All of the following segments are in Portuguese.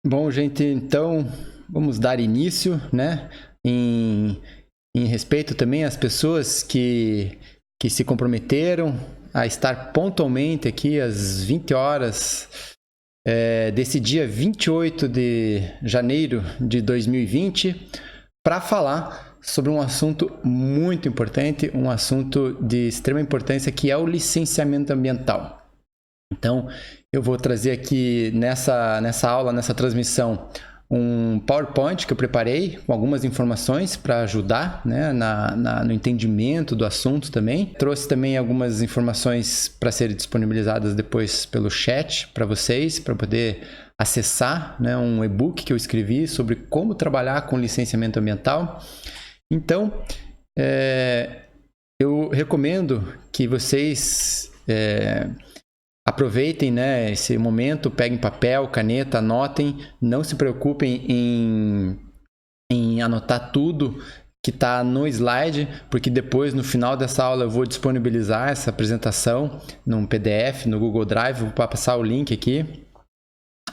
Bom, gente, então vamos dar início, né? Em respeito também às pessoas que se comprometeram a estar pontualmente aqui às 20 horas desse dia 28 de janeiro de 2020 para falar sobre um assunto muito importante, um assunto de extrema importância que é o licenciamento ambiental. Então, eu vou trazer aqui nessa aula, nessa transmissão, um PowerPoint que eu preparei com algumas informações para ajudar, né, no entendimento do assunto também. Trouxe também algumas informações para serem disponibilizadas depois pelo chat para vocês, para poder acessar, né, um e-book que eu escrevi sobre como trabalhar com licenciamento ambiental. Então, eu recomendo que vocês aproveitem, né, esse momento, peguem papel, caneta, anotem, não se preocupem em anotar tudo que está no slide, porque depois, no final dessa aula, eu vou disponibilizar essa apresentação num PDF, no Google Drive, vou passar o link aqui.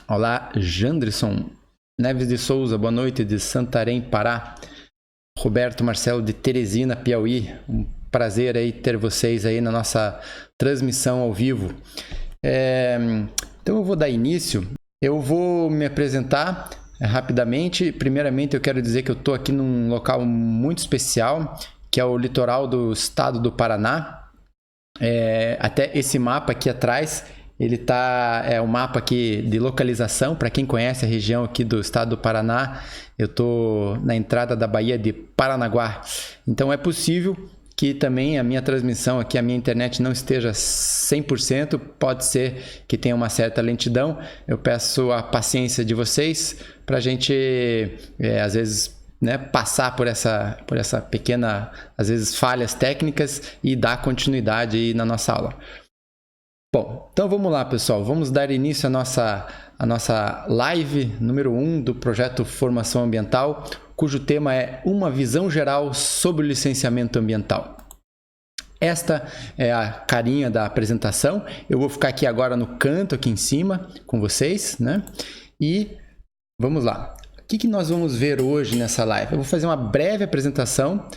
Olá, Janderson Neves de Souza, boa noite, de Santarém, Pará. Roberto Marcelo, de Teresina, Piauí, um prazer aí ter vocês aí na nossa transmissão ao vivo. Então eu vou dar início, eu vou me apresentar rapidamente. Primeiramente eu quero dizer que eu estou aqui num local muito especial, que é o litoral do estado do Paraná. Até esse mapa aqui atrás, ele é um mapa aqui de localização, para quem conhece a região aqui do estado do Paraná. Eu estou na entrada da Baía de Paranaguá, então é possível que também a minha transmissão aqui, a minha internet não esteja 100%, pode ser que tenha uma certa lentidão. Eu peço a paciência de vocês para a gente, às vezes, né, passar por essa pequena, às vezes, falhas técnicas e dar continuidade aí na nossa aula. Bom, então vamos lá, pessoal. Vamos dar início à nossa live número 1 do projeto Formação Ambiental, cujo tema é uma visão geral sobre o licenciamento ambiental. Esta é a carinha da apresentação. Eu vou ficar aqui agora no canto, aqui em cima, com vocês, né? E vamos lá. O que nós vamos ver hoje nessa live? Eu vou fazer uma breve apresentação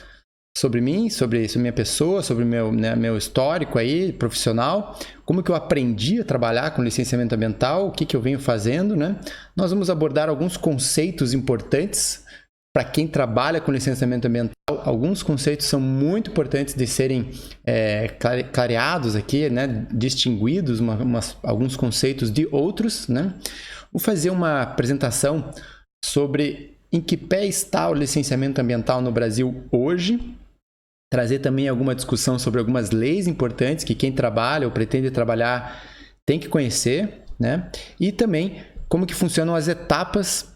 sobre mim, sobre minha pessoa, sobre meu histórico aí, profissional, como que eu aprendi a trabalhar com licenciamento ambiental, o que eu venho fazendo, né? Nós vamos abordar alguns conceitos importantes para quem trabalha com licenciamento ambiental. Alguns conceitos são muito importantes de serem clareados aqui, né? Distinguidos, alguns conceitos de outros, né? Vou fazer uma apresentação sobre em que pé está o licenciamento ambiental no Brasil hoje, trazer também alguma discussão sobre algumas leis importantes que quem trabalha ou pretende trabalhar tem que conhecer, né? E também como que funcionam as etapas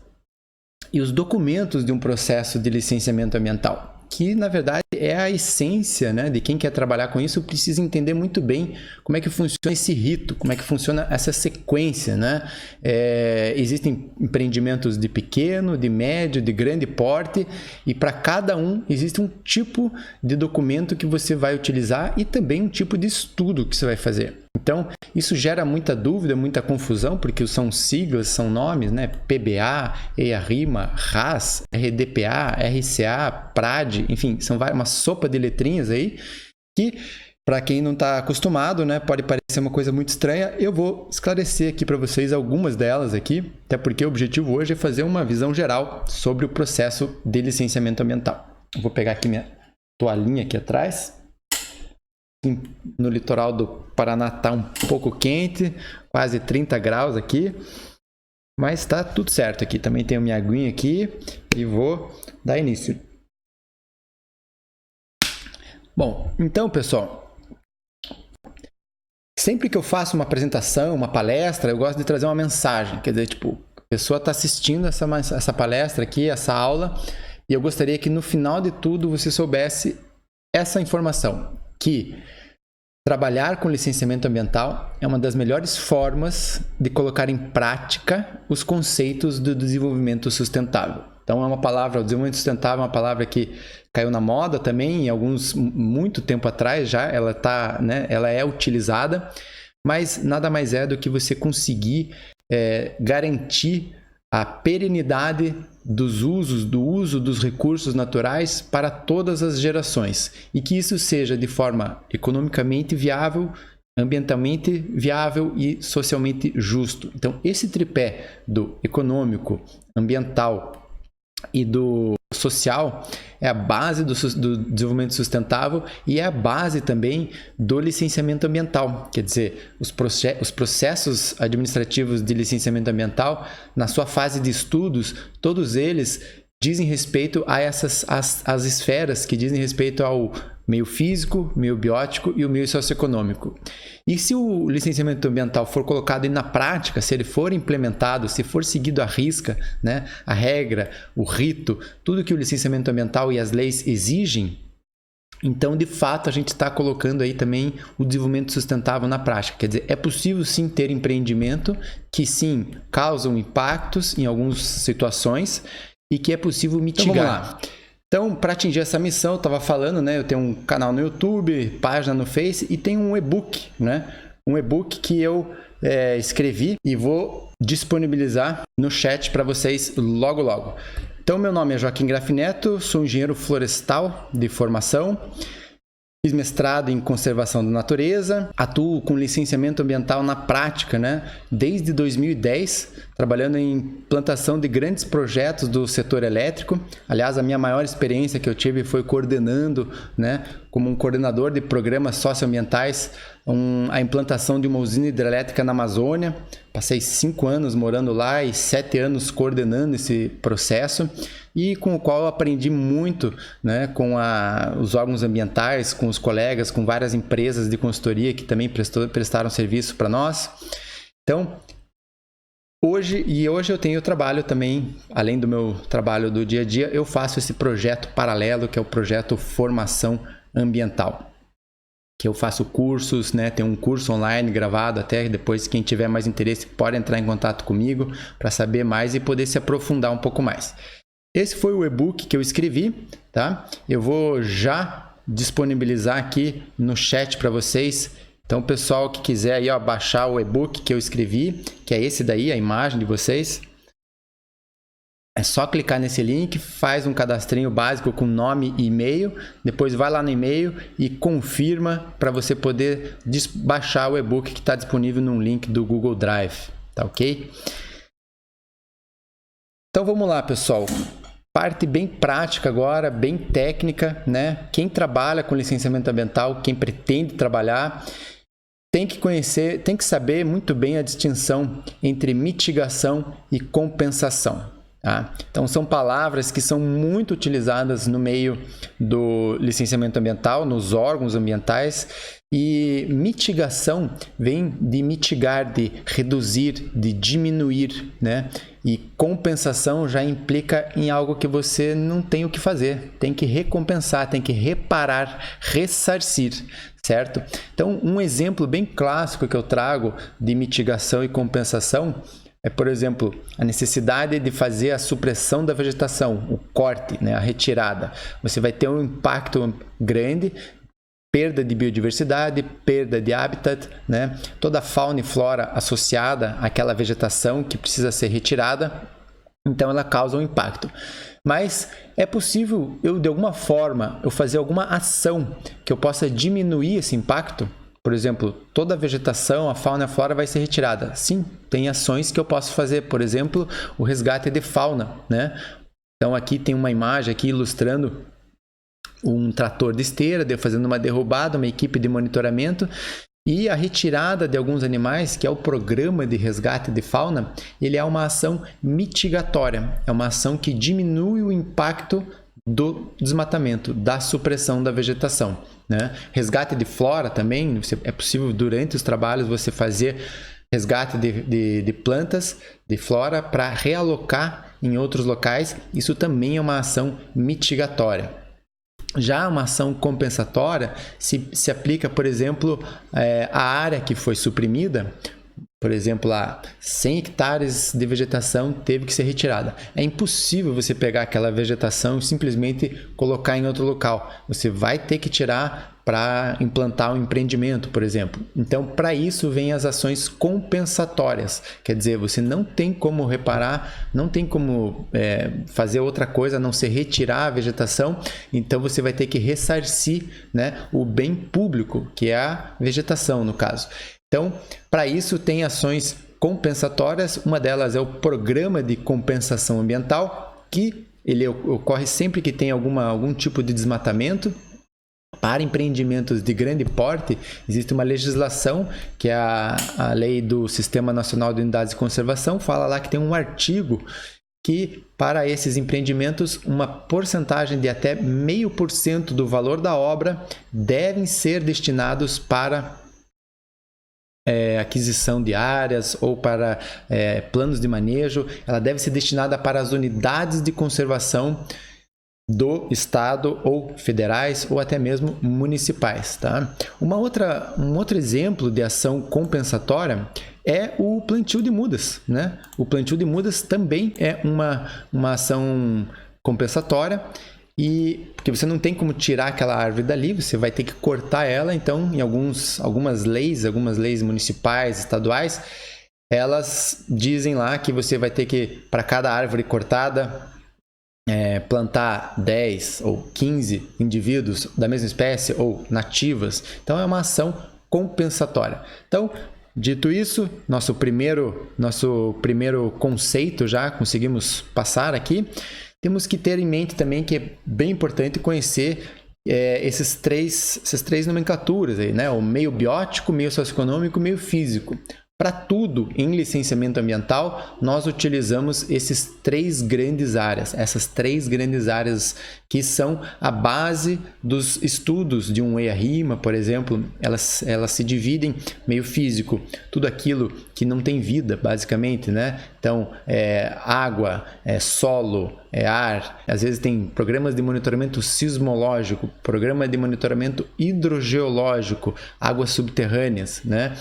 e os documentos de um processo de licenciamento ambiental, que na verdade é a essência, né, de quem quer trabalhar com isso. Precisa entender muito bem como é que funciona esse rito, como é que funciona essa sequência, né? Existem empreendimentos de pequeno, de médio, de grande porte, e para cada um existe um tipo de documento que você vai utilizar e também um tipo de estudo que você vai fazer. Então, isso gera muita dúvida, muita confusão, porque são siglas, são nomes, né? PBA, EIA-RIMA, RAS, RDPA, RCA, PRAD, enfim, são uma sopa de letrinhas aí que, para quem não está acostumado, né, pode parecer uma coisa muito estranha. Eu vou esclarecer aqui para vocês algumas delas aqui, até porque o objetivo hoje é fazer uma visão geral sobre o processo de licenciamento ambiental. Eu vou pegar aqui minha toalhinha aqui atrás. No litoral do Paraná está um pouco quente, quase 30 graus aqui, mas está tudo certo aqui. Também tenho minha aguinha aqui e vou dar início. Bom, então, pessoal, sempre que eu faço uma apresentação, uma palestra, eu gosto de trazer uma mensagem. Quer dizer, tipo, a pessoa está assistindo essa palestra aqui, essa aula, e eu gostaria que no final de tudo você soubesse essa informação, que trabalhar com licenciamento ambiental é uma das melhores formas de colocar em prática os conceitos do desenvolvimento sustentável. Então, o desenvolvimento sustentável é uma palavra que caiu na moda também, muito tempo atrás já, ela é utilizada, mas nada mais é do que você conseguir garantir a perenidade do uso dos recursos naturais para todas as gerações e que isso seja de forma economicamente viável, ambientalmente viável e socialmente justo. Então, esse tripé do econômico, ambiental e do social é a base do desenvolvimento sustentável e é a base também do licenciamento ambiental. Quer dizer, os processos administrativos de licenciamento ambiental, na sua fase de estudos, todos eles dizem respeito a as esferas que dizem respeito ao meio físico, meio biótico e o meio socioeconômico. E se o licenciamento ambiental for colocado na prática, se ele for implementado, se for seguido à risca, né, a regra, o rito, tudo que o licenciamento ambiental e as leis exigem, então, de fato, a gente está colocando aí também o desenvolvimento sustentável na prática. Quer dizer, é possível sim ter empreendimento que sim causam impactos em algumas situações e que é possível mitigar. Então, vamos lá. Então, para atingir essa missão, eu estava falando, né? Eu tenho um canal no YouTube, página no Face e tenho um e-book, né? Um e-book que eu escrevi e vou disponibilizar no chat para vocês logo, logo. Então, meu nome é Joaquim Grafineto, sou engenheiro florestal de formação, fiz mestrado em conservação da natureza, atuo com licenciamento ambiental na prática, né? Desde 2010, trabalhando em implantação de grandes projetos do setor elétrico. Aliás, a minha maior experiência que eu tive foi coordenando, né, como um coordenador de programas socioambientais, a implantação de uma usina hidrelétrica na Amazônia. Passei 5 anos morando lá e 7 anos coordenando esse processo e com o qual eu aprendi muito, né, com os órgãos ambientais, com os colegas, com várias empresas de consultoria que também prestaram serviço para nós. Então, hoje eu tenho trabalho também, além do meu trabalho do dia a dia, eu faço esse projeto paralelo, que é o projeto Formação Ambiental. Que eu faço cursos, né? Tem um curso online gravado até, depois quem tiver mais interesse pode entrar em contato comigo para saber mais e poder se aprofundar um pouco mais. Esse foi o e-book que eu escrevi, tá? Eu vou já disponibilizar aqui no chat para vocês. Então, pessoal que quiser aí, ó, baixar o e-book que eu escrevi, que é esse daí, a imagem de vocês, é só clicar nesse link, faz um cadastrinho básico com nome e e-mail, depois vai lá no e-mail e confirma para você poder baixar o e-book que está disponível num link do Google Drive, tá ok? Então vamos lá, pessoal. Parte bem prática agora, bem técnica, né? Quem trabalha com licenciamento ambiental, quem pretende trabalhar, tem que conhecer, tem que saber muito bem a distinção entre mitigação e compensação. Tá? Então, são palavras que são muito utilizadas no meio do licenciamento ambiental, nos órgãos ambientais, e mitigação vem de mitigar, de reduzir, de diminuir, né? E compensação já implica em algo que você não tem o que fazer, tem que recompensar, tem que reparar, ressarcir, certo? Então, um exemplo bem clássico que eu trago de mitigação e compensação é, por exemplo, a necessidade de fazer a supressão da vegetação, o corte, né, a retirada. Você vai ter um impacto grande, perda de biodiversidade, perda de habitat, né? Toda a fauna e flora associada àquela vegetação que precisa ser retirada, então ela causa um impacto. Mas é possível de alguma forma, eu fazer alguma ação que eu possa diminuir esse impacto? Por exemplo, toda a vegetação, a fauna e a flora vai ser retirada. Sim, tem ações que eu posso fazer. Por exemplo, o resgate de fauna, né? Então, aqui tem uma imagem aqui ilustrando um trator de esteira, fazendo uma derrubada, uma equipe de monitoramento. E a retirada de alguns animais, que é o programa de resgate de fauna, ele é uma ação mitigatória. É uma ação que diminui o impacto do desmatamento, da supressão da vegetação, né? Resgate de flora também, é possível durante os trabalhos você fazer resgate de plantas, de flora, para realocar em outros locais. Isso também é uma ação mitigatória. Já uma ação compensatória se aplica, por exemplo, a área que foi suprimida. Por exemplo, 100 hectares de vegetação teve que ser retirada. É impossível você pegar aquela vegetação e simplesmente colocar em outro local. Você vai ter que tirar para implantar um empreendimento, por exemplo. Então, para isso vem as ações compensatórias. Quer dizer, você não tem como reparar, não tem como fazer outra coisa a não ser retirar a vegetação. Então, você vai ter que ressarcir, né, o bem público, que é a vegetação, no caso. Então, para isso tem ações compensatórias. Uma delas é o Programa de Compensação Ambiental, que ele ocorre sempre que tem algum tipo de desmatamento. Para empreendimentos de grande porte, existe uma legislação, que é a Lei do Sistema Nacional de Unidades de Conservação, fala lá que tem um artigo que, para esses empreendimentos, uma porcentagem de até 0,5% do valor da obra devem ser destinados para aquisição de áreas ou para planos de manejo. Ela deve ser destinada para as unidades de conservação do estado ou federais ou até mesmo municipais, tá? Um outro exemplo de ação compensatória é o plantio de mudas, né? O plantio de mudas também é uma ação compensatória, e porque você não tem como tirar aquela árvore dali, você vai ter que cortar ela. Então, em algumas leis municipais, estaduais, elas dizem lá que você vai ter que, para cada árvore cortada, plantar 10 ou 15 indivíduos da mesma espécie ou nativas. Então, é uma ação compensatória. Então, dito isso, nosso primeiro conceito já conseguimos passar aqui. Temos que ter em mente também que é bem importante conhecer essas três nomenclaturas aí, né? O meio biótico, meio socioeconômico, meio físico. Para tudo em licenciamento ambiental, nós utilizamos essas três grandes áreas que são a base dos estudos de um EIA-RIMA, por exemplo. Elas se dividem meio físico, tudo aquilo que não tem vida, basicamente, né? Então, água, solo, ar. Às vezes tem programas de monitoramento sismológico, programa de monitoramento hidrogeológico, águas subterrâneas, né?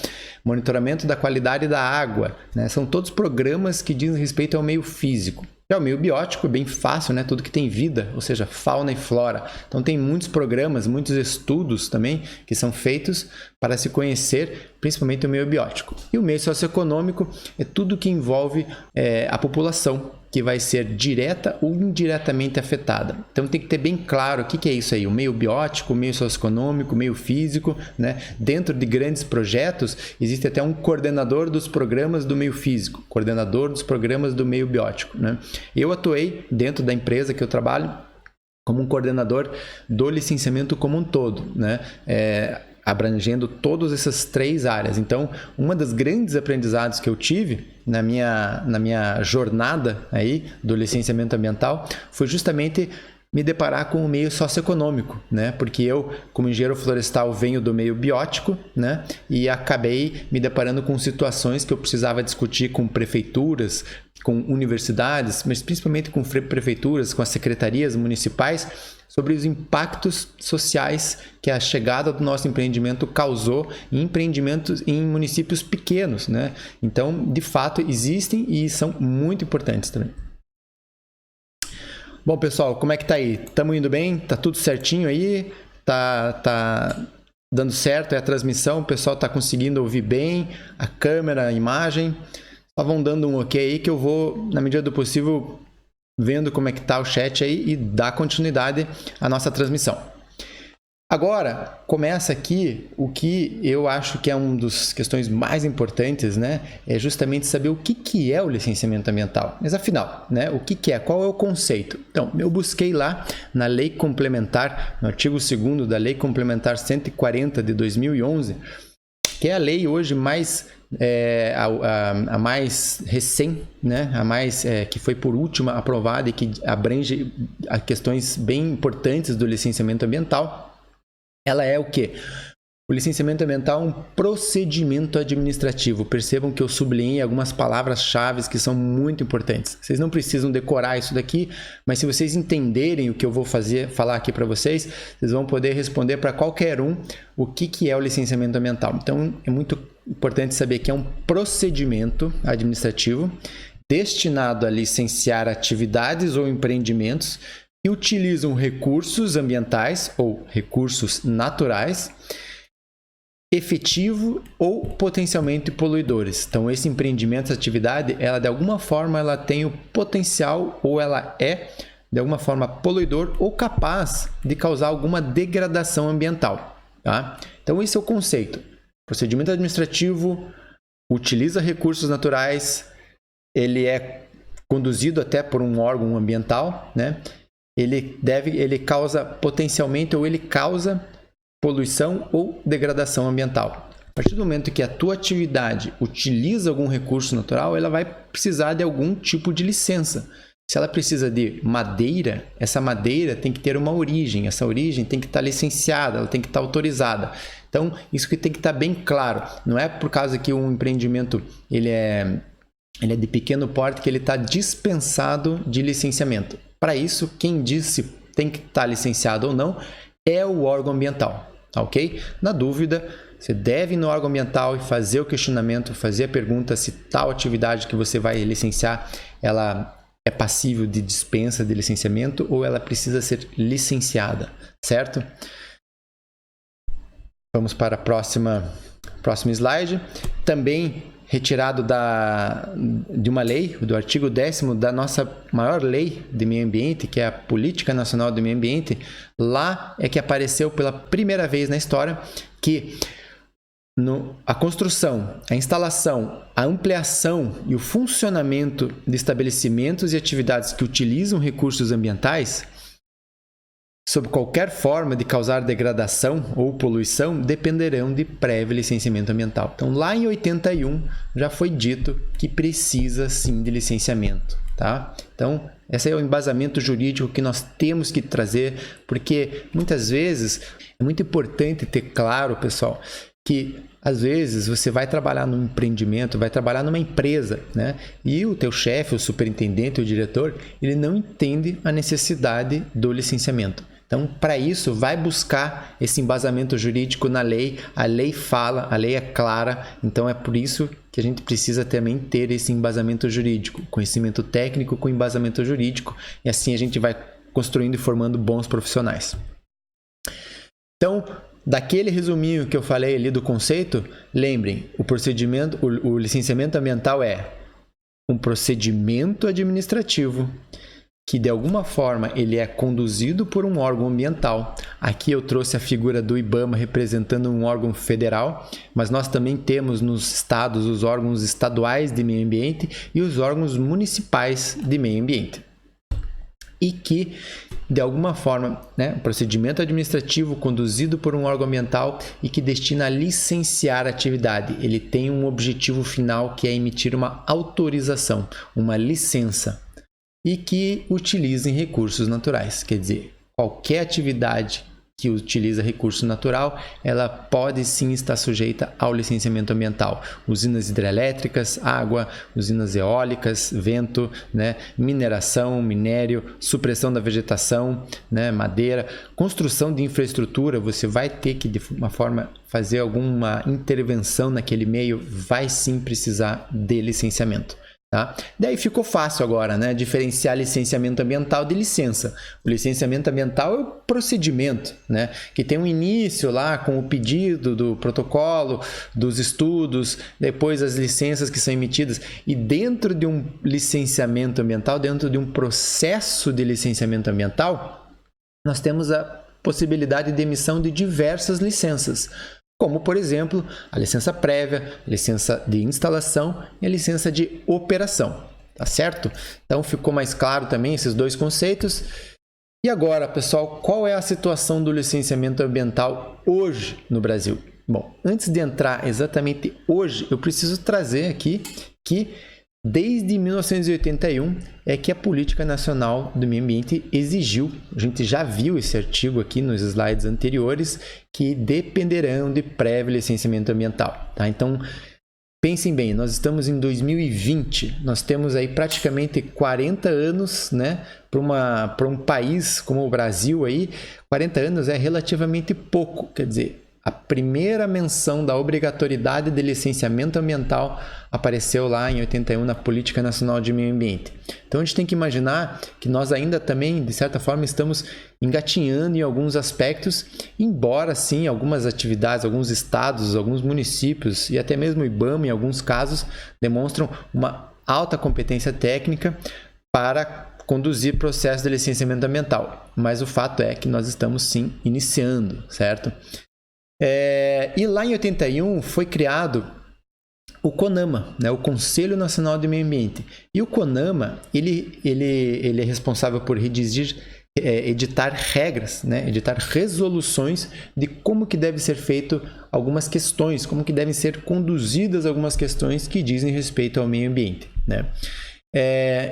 Monitoramento da qualidade da água, né? São todos programas que dizem respeito ao meio físico. Já o meio biótico é bem fácil, né? Tudo que tem vida, ou seja, fauna e flora. Então tem muitos programas, muitos estudos também que são feitos para se conhecer principalmente o meio biótico. E o meio socioeconômico é tudo que envolve a população, que vai ser direta ou indiretamente afetada. Então tem que ter bem claro o que é isso aí, o meio biótico, o meio socioeconômico, o meio físico, né? Dentro de grandes projetos, existe até um coordenador dos programas do meio físico, coordenador dos programas do meio biótico, né? Eu atuei dentro da empresa que eu trabalho como um coordenador do licenciamento como um todo, né? Abrangendo todas essas três áreas. Então, uma das grandes aprendizados que eu tive na minha jornada aí do licenciamento ambiental foi justamente me deparar com o meio socioeconômico, né? Porque eu, como engenheiro florestal, venho do meio biótico, né? E acabei me deparando com situações que eu precisava discutir com prefeituras, com universidades, mas principalmente com prefeituras, com as secretarias municipais, sobre os impactos sociais que a chegada do nosso empreendimento causou em empreendimentos em municípios pequenos, né? Então, de fato, existem e são muito importantes também. Bom, pessoal, como é que tá aí? Estamos indo bem? Tá tudo certinho aí? Tá dando certo? É a transmissão? O pessoal tá conseguindo ouvir bem? A câmera, a imagem? Só vão dando um ok aí que eu vou, na medida do possível, vendo como é que tá o chat aí e dar continuidade à nossa transmissão. Agora, começa aqui o que eu acho que é uma das questões mais importantes, né? É justamente saber o que é o licenciamento ambiental. Mas afinal, né? O que é? Qual é o conceito? Então, eu busquei lá na Lei Complementar, no artigo 2º da Lei Complementar 140 de 2011, que é a lei hoje mais a mais recém, né? A mais que foi por última aprovada e que abrange questões bem importantes do licenciamento ambiental. Ela é o quê? O licenciamento ambiental é um procedimento administrativo. Percebam que eu sublinhei algumas palavras-chave que são muito importantes. Vocês não precisam decorar isso daqui, mas se vocês entenderem o que eu vou falar aqui para vocês, vocês vão poder responder para qualquer um o que é o licenciamento ambiental. Então, é muito importante saber que é um procedimento administrativo destinado a licenciar atividades ou empreendimentos e utilizam recursos ambientais ou recursos naturais, efetivo ou potencialmente poluidores. Então, esse empreendimento, essa atividade, ela de alguma forma ela tem o potencial ou ela é de alguma forma poluidor ou capaz de causar alguma degradação ambiental, tá? Então, esse é o conceito. Procedimento administrativo utiliza recursos naturais, ele é conduzido até por um órgão ambiental, né? Ele causa potencialmente ou ele causa poluição ou degradação ambiental. A partir do momento que a tua atividade utiliza algum recurso natural, ela vai precisar de algum tipo de licença. Se ela precisa de madeira, essa madeira tem que ter uma origem, essa origem tem que estar licenciada, ela tem que estar autorizada. Então, isso que tem que estar bem claro. Não é por causa que um empreendimento ele é de pequeno porte que ele está dispensado de licenciamento. Para isso, quem diz se tem que estar licenciado ou não é o órgão ambiental. Ok? Na dúvida, você deve ir no órgão ambiental e fazer o questionamento, fazer a pergunta se tal atividade que você vai licenciar, ela é passível de dispensa de licenciamento ou ela precisa ser licenciada, certo? Vamos para a próximo slide. Também retirado de uma lei, do artigo 10º da nossa maior lei de meio ambiente, que é a Política Nacional do Meio Ambiente. Lá é que apareceu pela primeira vez na história que a construção, a instalação, a ampliação e o funcionamento de estabelecimentos e atividades que utilizam recursos ambientais, sob qualquer forma de causar degradação ou poluição, dependerão de prévio licenciamento ambiental. Então, lá em 81, já foi dito que precisa sim de licenciamento, tá? Então, esse é o embasamento jurídico que nós temos que trazer, porque muitas vezes é muito importante ter claro, pessoal, que às vezes você vai trabalhar num empreendimento, vai trabalhar numa empresa, né? E o teu chefe, o superintendente, o diretor, ele não entende a necessidade do licenciamento. Então, para isso, vai buscar esse embasamento jurídico na lei. A lei fala, a lei é clara. Então, é por isso que a gente precisa também ter esse embasamento jurídico, conhecimento técnico com embasamento jurídico. E assim a gente vai construindo e formando bons profissionais. Então, daquele resuminho que eu falei ali do conceito, lembrem, o licenciamento ambiental é um procedimento administrativo que de alguma forma ele é conduzido por um órgão ambiental. Aqui eu trouxe a figura do IBAMA representando um órgão federal, mas nós também temos nos estados os órgãos estaduais de meio ambiente e os órgãos municipais de meio ambiente. E que, de alguma forma, um procedimento administrativo conduzido por um órgão ambiental e que destina a licenciar a atividade. Ele tem um objetivo final que é emitir uma autorização, uma licença, e que utilizem recursos naturais. Quer dizer, qualquer atividade que utiliza recurso natural, ela pode sim estar sujeita ao licenciamento ambiental. Usinas hidrelétricas, água, usinas eólicas, vento, mineração, minério, supressão da vegetação, madeira, construção de infraestrutura, você vai ter que de uma forma fazer alguma intervenção naquele meio, vai sim precisar de licenciamento. Tá? Daí ficou fácil agora, diferenciar licenciamento ambiental de licença. O licenciamento ambiental é o procedimento, que tem um início lá com o pedido do protocolo, dos estudos, depois as licenças que são emitidas. E dentro de um licenciamento ambiental, dentro de um processo de licenciamento ambiental, nós temos a possibilidade de emissão de diversas licenças, como, por exemplo, a licença prévia, a licença de instalação e a licença de operação, tá certo? Então, ficou mais claro também esses dois conceitos. E agora, pessoal, qual é a situação do licenciamento ambiental hoje no Brasil? Bom, antes de entrar exatamente hoje, eu preciso trazer aqui que desde 1981 é que a Política Nacional do Meio Ambiente exigiu, a gente já viu esse artigo aqui nos slides anteriores, que dependerão de prévio licenciamento ambiental. Tá? Então, pensem bem, nós estamos em 2020, nós temos aí praticamente 40 anos, para um país como o Brasil, aí, 40 anos é relativamente pouco, quer dizer, A primeira menção da obrigatoriedade de licenciamento ambiental apareceu lá em 81 na Política Nacional de Meio Ambiente. Então a gente tem que imaginar que nós ainda também, de certa forma, estamos engatinhando em alguns aspectos, embora sim algumas atividades, alguns estados, alguns municípios e até mesmo o IBAMA, em alguns casos, demonstram uma alta competência técnica para conduzir processo de licenciamento ambiental. Mas o fato é que nós estamos sim iniciando, certo? E lá em 81 foi criado o CONAMA, né, o Conselho Nacional de Meio Ambiente. E o CONAMA, ele é responsável por editar regras, né, editar resoluções de como que deve ser feito algumas questões, como que devem ser conduzidas algumas questões que dizem respeito ao meio ambiente, né?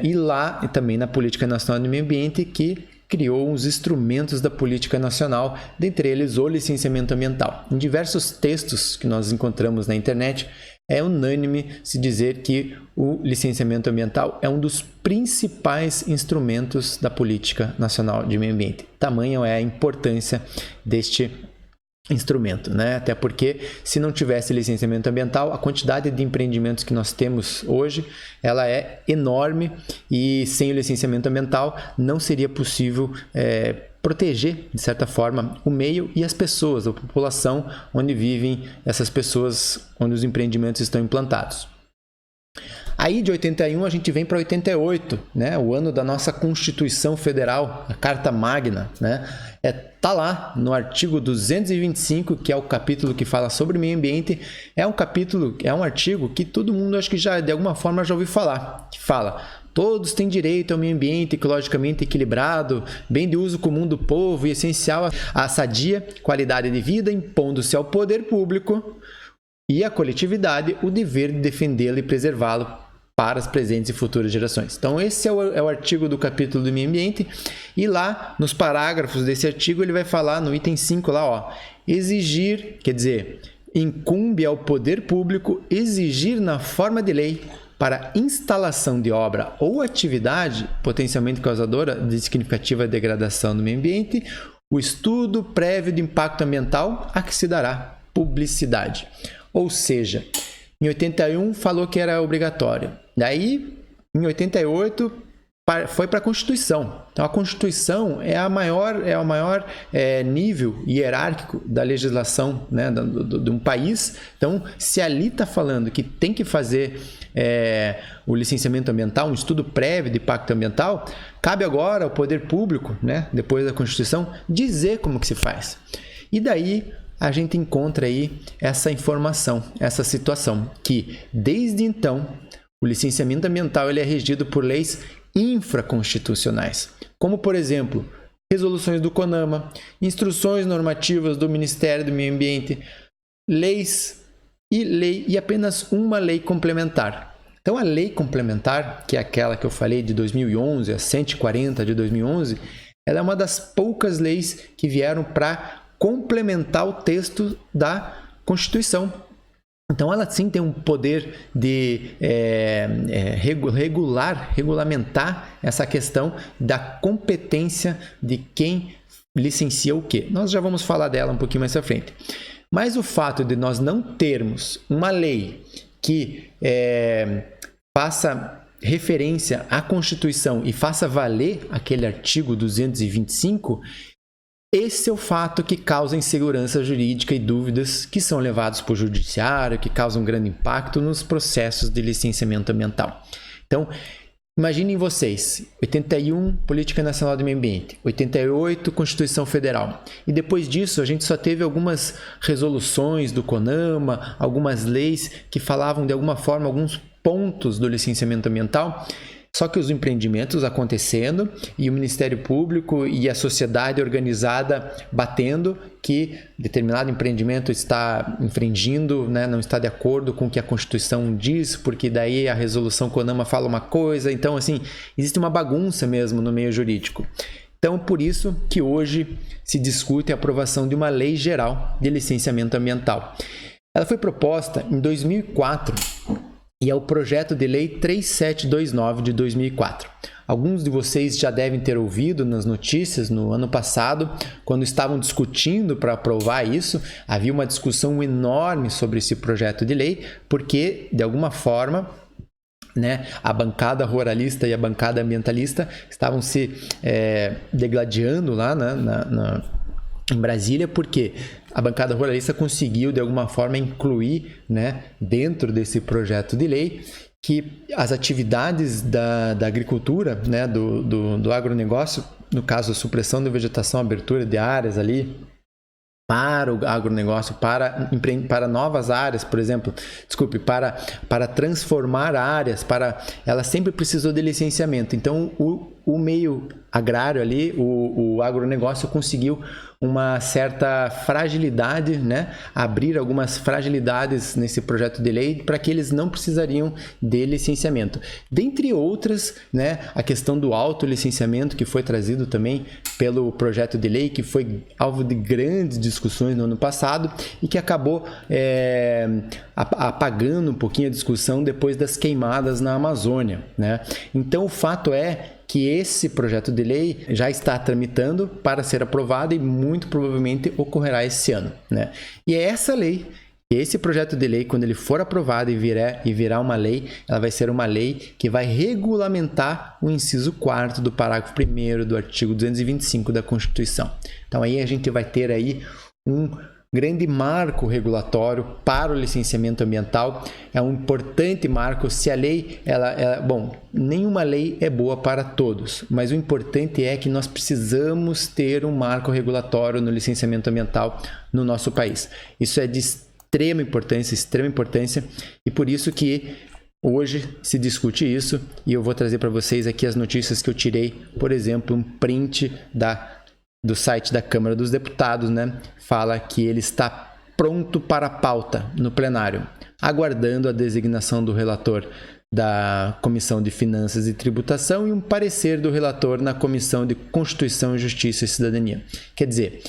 E lá, e também na Política Nacional de Meio Ambiente, que criou os instrumentos da política nacional, dentre eles o licenciamento ambiental. Em diversos textos que nós encontramos na internet, é unânime se dizer que o licenciamento ambiental é um dos principais instrumentos da política nacional de meio ambiente. Tamanha é a importância deste instrumento, né? Até porque se não tivesse licenciamento ambiental, a quantidade de empreendimentos que nós temos hoje, ela é enorme e sem o licenciamento ambiental não seria possível proteger, de certa forma, o meio e as pessoas, a população onde vivem essas pessoas, onde os empreendimentos estão implantados. Aí de 81 a gente vem para 88, né? O ano da nossa Constituição Federal, a Carta Magna, né? Tá lá no artigo 225, que é o capítulo que fala sobre meio ambiente. É um artigo que todo mundo acho que já de alguma forma já ouviu falar, que fala: todos têm direito ao meio ambiente ecologicamente equilibrado, bem de uso comum do povo e essencial à sadia qualidade de vida, impondo-se ao poder público e à coletividade o dever de defendê-lo e preservá-lo para as presentes e futuras gerações. Então esse é o artigo do capítulo do meio ambiente, e lá nos parágrafos desse artigo ele vai falar no item 5 lá, ó, exigir, quer dizer, incumbe ao poder público exigir na forma de lei para instalação de obra ou atividade potencialmente causadora de significativa degradação do meio ambiente, o estudo prévio de impacto ambiental a que se dará publicidade. Ou seja, em 81 falou que era obrigatório. Daí, em 88, foi para a Constituição. Então, a Constituição é o maior nível hierárquico da legislação, né, de um país. Então, se ali está falando que tem que fazer o licenciamento ambiental, um estudo prévio de impacto ambiental, cabe agora ao poder público, né, depois da Constituição, dizer como que se faz. E daí a gente encontra aí essa informação, essa situação, que desde então o licenciamento ambiental ele é regido por leis infraconstitucionais, como por exemplo, resoluções do CONAMA, instruções normativas do Ministério do Meio Ambiente, leis e apenas uma lei complementar. Então a lei complementar, que é aquela que eu falei de 2011, a 140 de 2011, ela é uma das poucas leis que vieram para complementar o texto da Constituição. Então, ela sim tem um poder de regulamentar essa questão da competência de quem licencia o quê. Nós já vamos falar dela um pouquinho mais à frente. Mas o fato de nós não termos uma lei que faça referência à Constituição e faça valer aquele artigo 225, esse é o fato que causa insegurança jurídica e dúvidas que são levados para o judiciário, que causam grande impacto nos processos de licenciamento ambiental. Então, imaginem vocês, 81, Política Nacional do Meio Ambiente, 88, Constituição Federal. E depois disso, a gente só teve algumas resoluções do CONAMA, algumas leis que falavam de alguma forma alguns pontos do licenciamento ambiental. Só que os empreendimentos acontecendo e o Ministério Público e a sociedade organizada batendo que determinado empreendimento está infringindo, né, não está de acordo com o que a Constituição diz, porque daí a resolução CONAMA fala uma coisa. Então, assim, existe uma bagunça mesmo no meio jurídico. Então, por isso que hoje se discute a aprovação de uma lei geral de licenciamento ambiental. Ela foi proposta em 2004 e é o projeto de lei 3729 de 2004. Alguns de vocês já devem ter ouvido nas notícias no ano passado, quando estavam discutindo para aprovar isso, havia uma discussão enorme sobre esse projeto de lei, porque, de alguma forma, né, a bancada ruralista e a bancada ambientalista estavam se degladiando lá em Brasília, porque a bancada ruralista conseguiu, de alguma forma, incluir, né, dentro desse projeto de lei que as atividades da agricultura, né, do agronegócio, no caso a supressão da vegetação, abertura de áreas ali para o agronegócio, para novas áreas, por exemplo, para transformar áreas, ela sempre precisou de licenciamento. Então, o meio agrário ali, o agronegócio conseguiu uma certa fragilidade, né? Abrir algumas fragilidades nesse projeto de lei para que eles não precisariam de licenciamento. Dentre outras, né, a questão do autolicenciamento, que foi trazido também pelo projeto de lei, que foi alvo de grandes discussões no ano passado e que acabou apagando um pouquinho a discussão depois das queimadas na Amazônia, né? Então, o fato é que esse projeto de lei já está tramitando para ser aprovado e muito provavelmente ocorrerá esse ano, né? E é essa lei, esse projeto de lei, quando ele for aprovado e virar uma lei, ela vai ser uma lei que vai regulamentar o inciso 4º do parágrafo 1º do artigo 225 da Constituição. Então aí a gente vai ter aí um grande marco regulatório para o licenciamento ambiental. É um importante marco. Se a lei, bom, nenhuma lei é boa para todos, mas o importante é que nós precisamos ter um marco regulatório no licenciamento ambiental no nosso país. Isso é de extrema importância, e por isso que hoje se discute isso, e eu vou trazer para vocês aqui as notícias que eu tirei, por exemplo, um print do site da Câmara dos Deputados, né? Fala que ele está pronto para a pauta no plenário, aguardando a designação do relator da Comissão de Finanças e Tributação e um parecer do relator na Comissão de Constituição, Justiça e Cidadania. Quer dizer,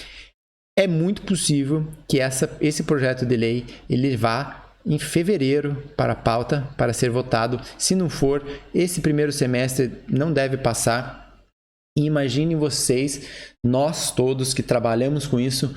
é muito possível que esse projeto de lei ele vá em fevereiro para a pauta, para ser votado. Se não for, esse primeiro semestre não deve passar. E imaginem vocês, nós todos que trabalhamos com isso,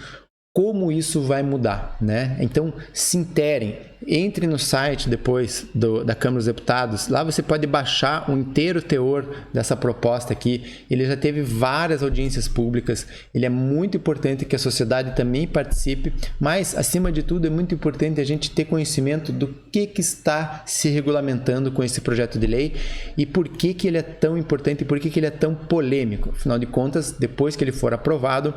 como isso vai mudar, né? Então, se interem, entre no site depois da Câmara dos Deputados, lá você pode baixar o inteiro teor dessa proposta aqui. Ele já teve várias audiências públicas, ele é muito importante que a sociedade também participe, mas, acima de tudo, é muito importante a gente ter conhecimento do que está se regulamentando com esse projeto de lei e por que ele é tão importante e por que ele é tão polêmico. Afinal de contas, depois que ele for aprovado,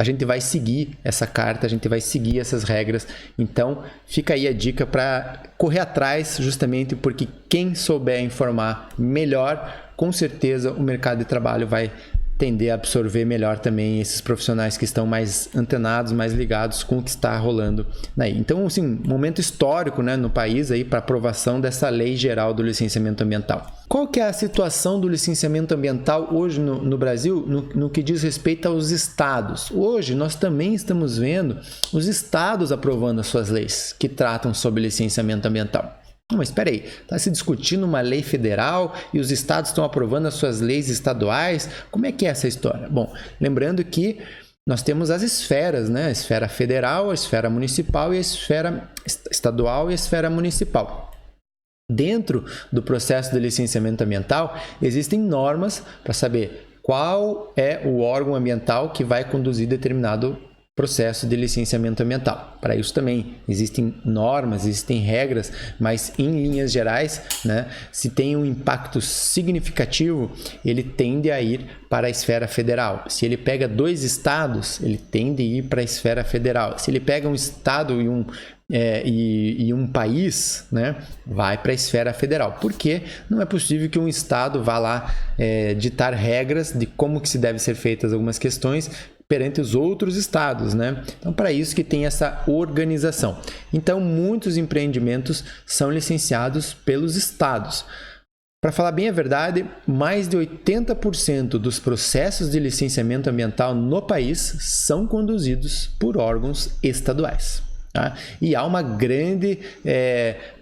a gente vai seguir essa carta, a gente vai seguir essas regras. Então, fica aí a dica para correr atrás, justamente porque quem souber informar melhor, com certeza o mercado de trabalho vai tender a absorver melhor também esses profissionais que estão mais antenados, mais ligados com o que está rolando aí. Então, assim, momento histórico, né, no país aí para aprovação dessa lei geral do licenciamento ambiental. Qual que é a situação do licenciamento ambiental hoje no Brasil no que diz respeito aos estados? Hoje nós também estamos vendo os estados aprovando as suas leis que tratam sobre licenciamento ambiental. Mas espera aí, está se discutindo uma lei federal e os estados estão aprovando as suas leis estaduais? Como é que é essa história? Bom, lembrando que nós temos as esferas, né? A esfera federal, a esfera municipal e a esfera estadual e a esfera municipal. Dentro do processo de licenciamento ambiental, existem normas para saber qual é o órgão ambiental que vai conduzir determinado processo de licenciamento ambiental. Para isso também existem normas, existem regras, mas em linhas gerais, né, se tem um impacto significativo, ele tende a ir para a esfera federal. Se ele pega 2 estados, ele tende a ir para a esfera federal. Se ele pega um estado e um país, né, vai para a esfera federal. Porque não é possível que um estado vá lá ditar regras de como que se deve ser feitas algumas questões perante os outros estados, né? Então, para isso que tem essa organização. Então, muitos empreendimentos são licenciados pelos estados. Para falar bem a verdade, mais de 80% dos processos de licenciamento ambiental no país são conduzidos por órgãos estaduais. Tá? E há uma grande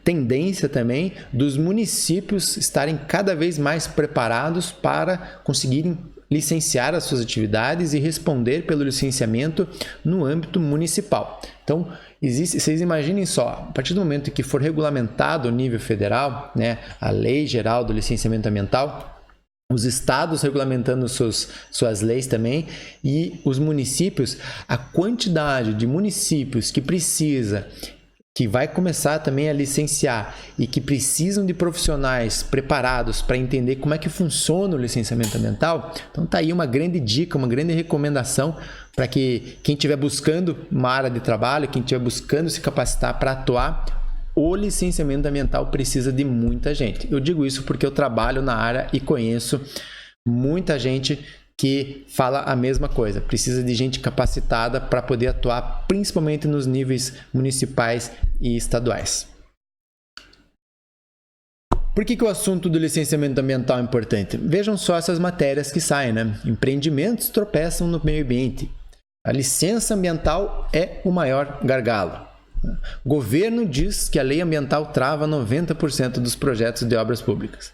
tendência também dos municípios estarem cada vez mais preparados para conseguirem licenciar as suas atividades e responder pelo licenciamento no âmbito municipal. Então, vocês imaginem só, a partir do momento em que for regulamentado o nível federal, né, a Lei Geral do Licenciamento Ambiental, os estados regulamentando suas leis também, e os municípios, a quantidade de municípios que vai começar também a licenciar e que precisam de profissionais preparados para entender como é que funciona o licenciamento ambiental. Então tá aí uma grande dica, uma grande recomendação para que quem estiver buscando uma área de trabalho, quem estiver buscando se capacitar para atuar, o licenciamento ambiental precisa de muita gente. Eu digo isso porque eu trabalho na área e conheço muita gente que fala a mesma coisa. Precisa de gente capacitada para poder atuar, principalmente nos níveis municipais e estaduais. Por que o assunto do licenciamento ambiental é importante? Vejam só essas matérias que saem, né? Empreendimentos tropeçam no meio ambiente. A licença ambiental é o maior gargalo. O governo diz que a lei ambiental trava 90% dos projetos de obras públicas.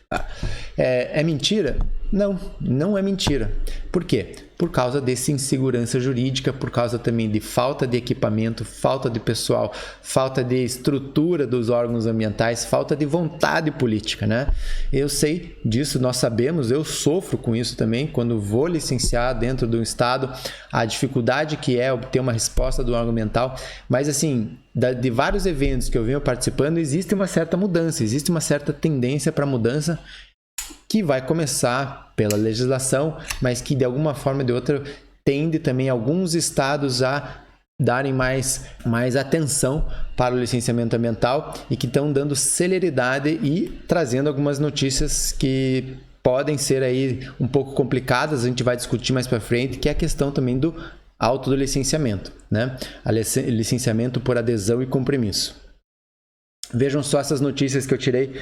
É mentira? Não, não é mentira. Por quê? Por causa dessa insegurança jurídica, por causa também de falta de equipamento, falta de pessoal, falta de estrutura dos órgãos ambientais, falta de vontade política, né? Eu sei disso, nós sabemos, eu sofro com isso também, quando vou licenciar dentro do estado, a dificuldade que é obter uma resposta do órgão ambiental, mas assim, de vários eventos que eu venho participando, existe uma certa mudança, existe uma certa tendência para mudança, que vai começar pela legislação, mas que de alguma forma ou de outra tende também alguns estados a darem mais atenção para o licenciamento ambiental e que estão dando celeridade e trazendo algumas notícias que podem ser aí um pouco complicadas, a gente vai discutir mais para frente, que é a questão também do auto do licenciamento, né? Licenciamento por adesão e compromisso. Vejam só essas notícias que eu tirei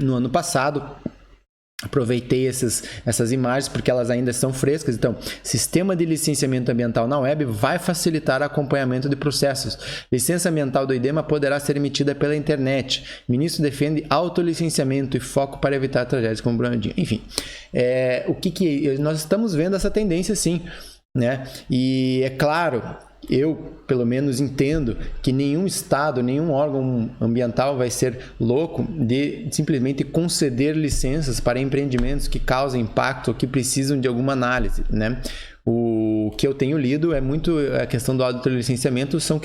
no ano passado. Aproveitei essas imagens porque elas ainda são frescas. Então, sistema de licenciamento ambiental na web vai facilitar o acompanhamento de processos. Licença ambiental do IDEMA poderá ser emitida pela internet. Ministro defende autolicenciamento e foco para evitar tragédias como Brumadinho. Enfim, nós estamos vendo essa tendência sim, né? E é claro, eu, pelo menos, entendo que nenhum estado, nenhum órgão ambiental vai ser louco de simplesmente conceder licenças para empreendimentos que causam impacto ou que precisam de alguma análise, né? O que eu tenho lido é muito a questão do autolicenciamento, são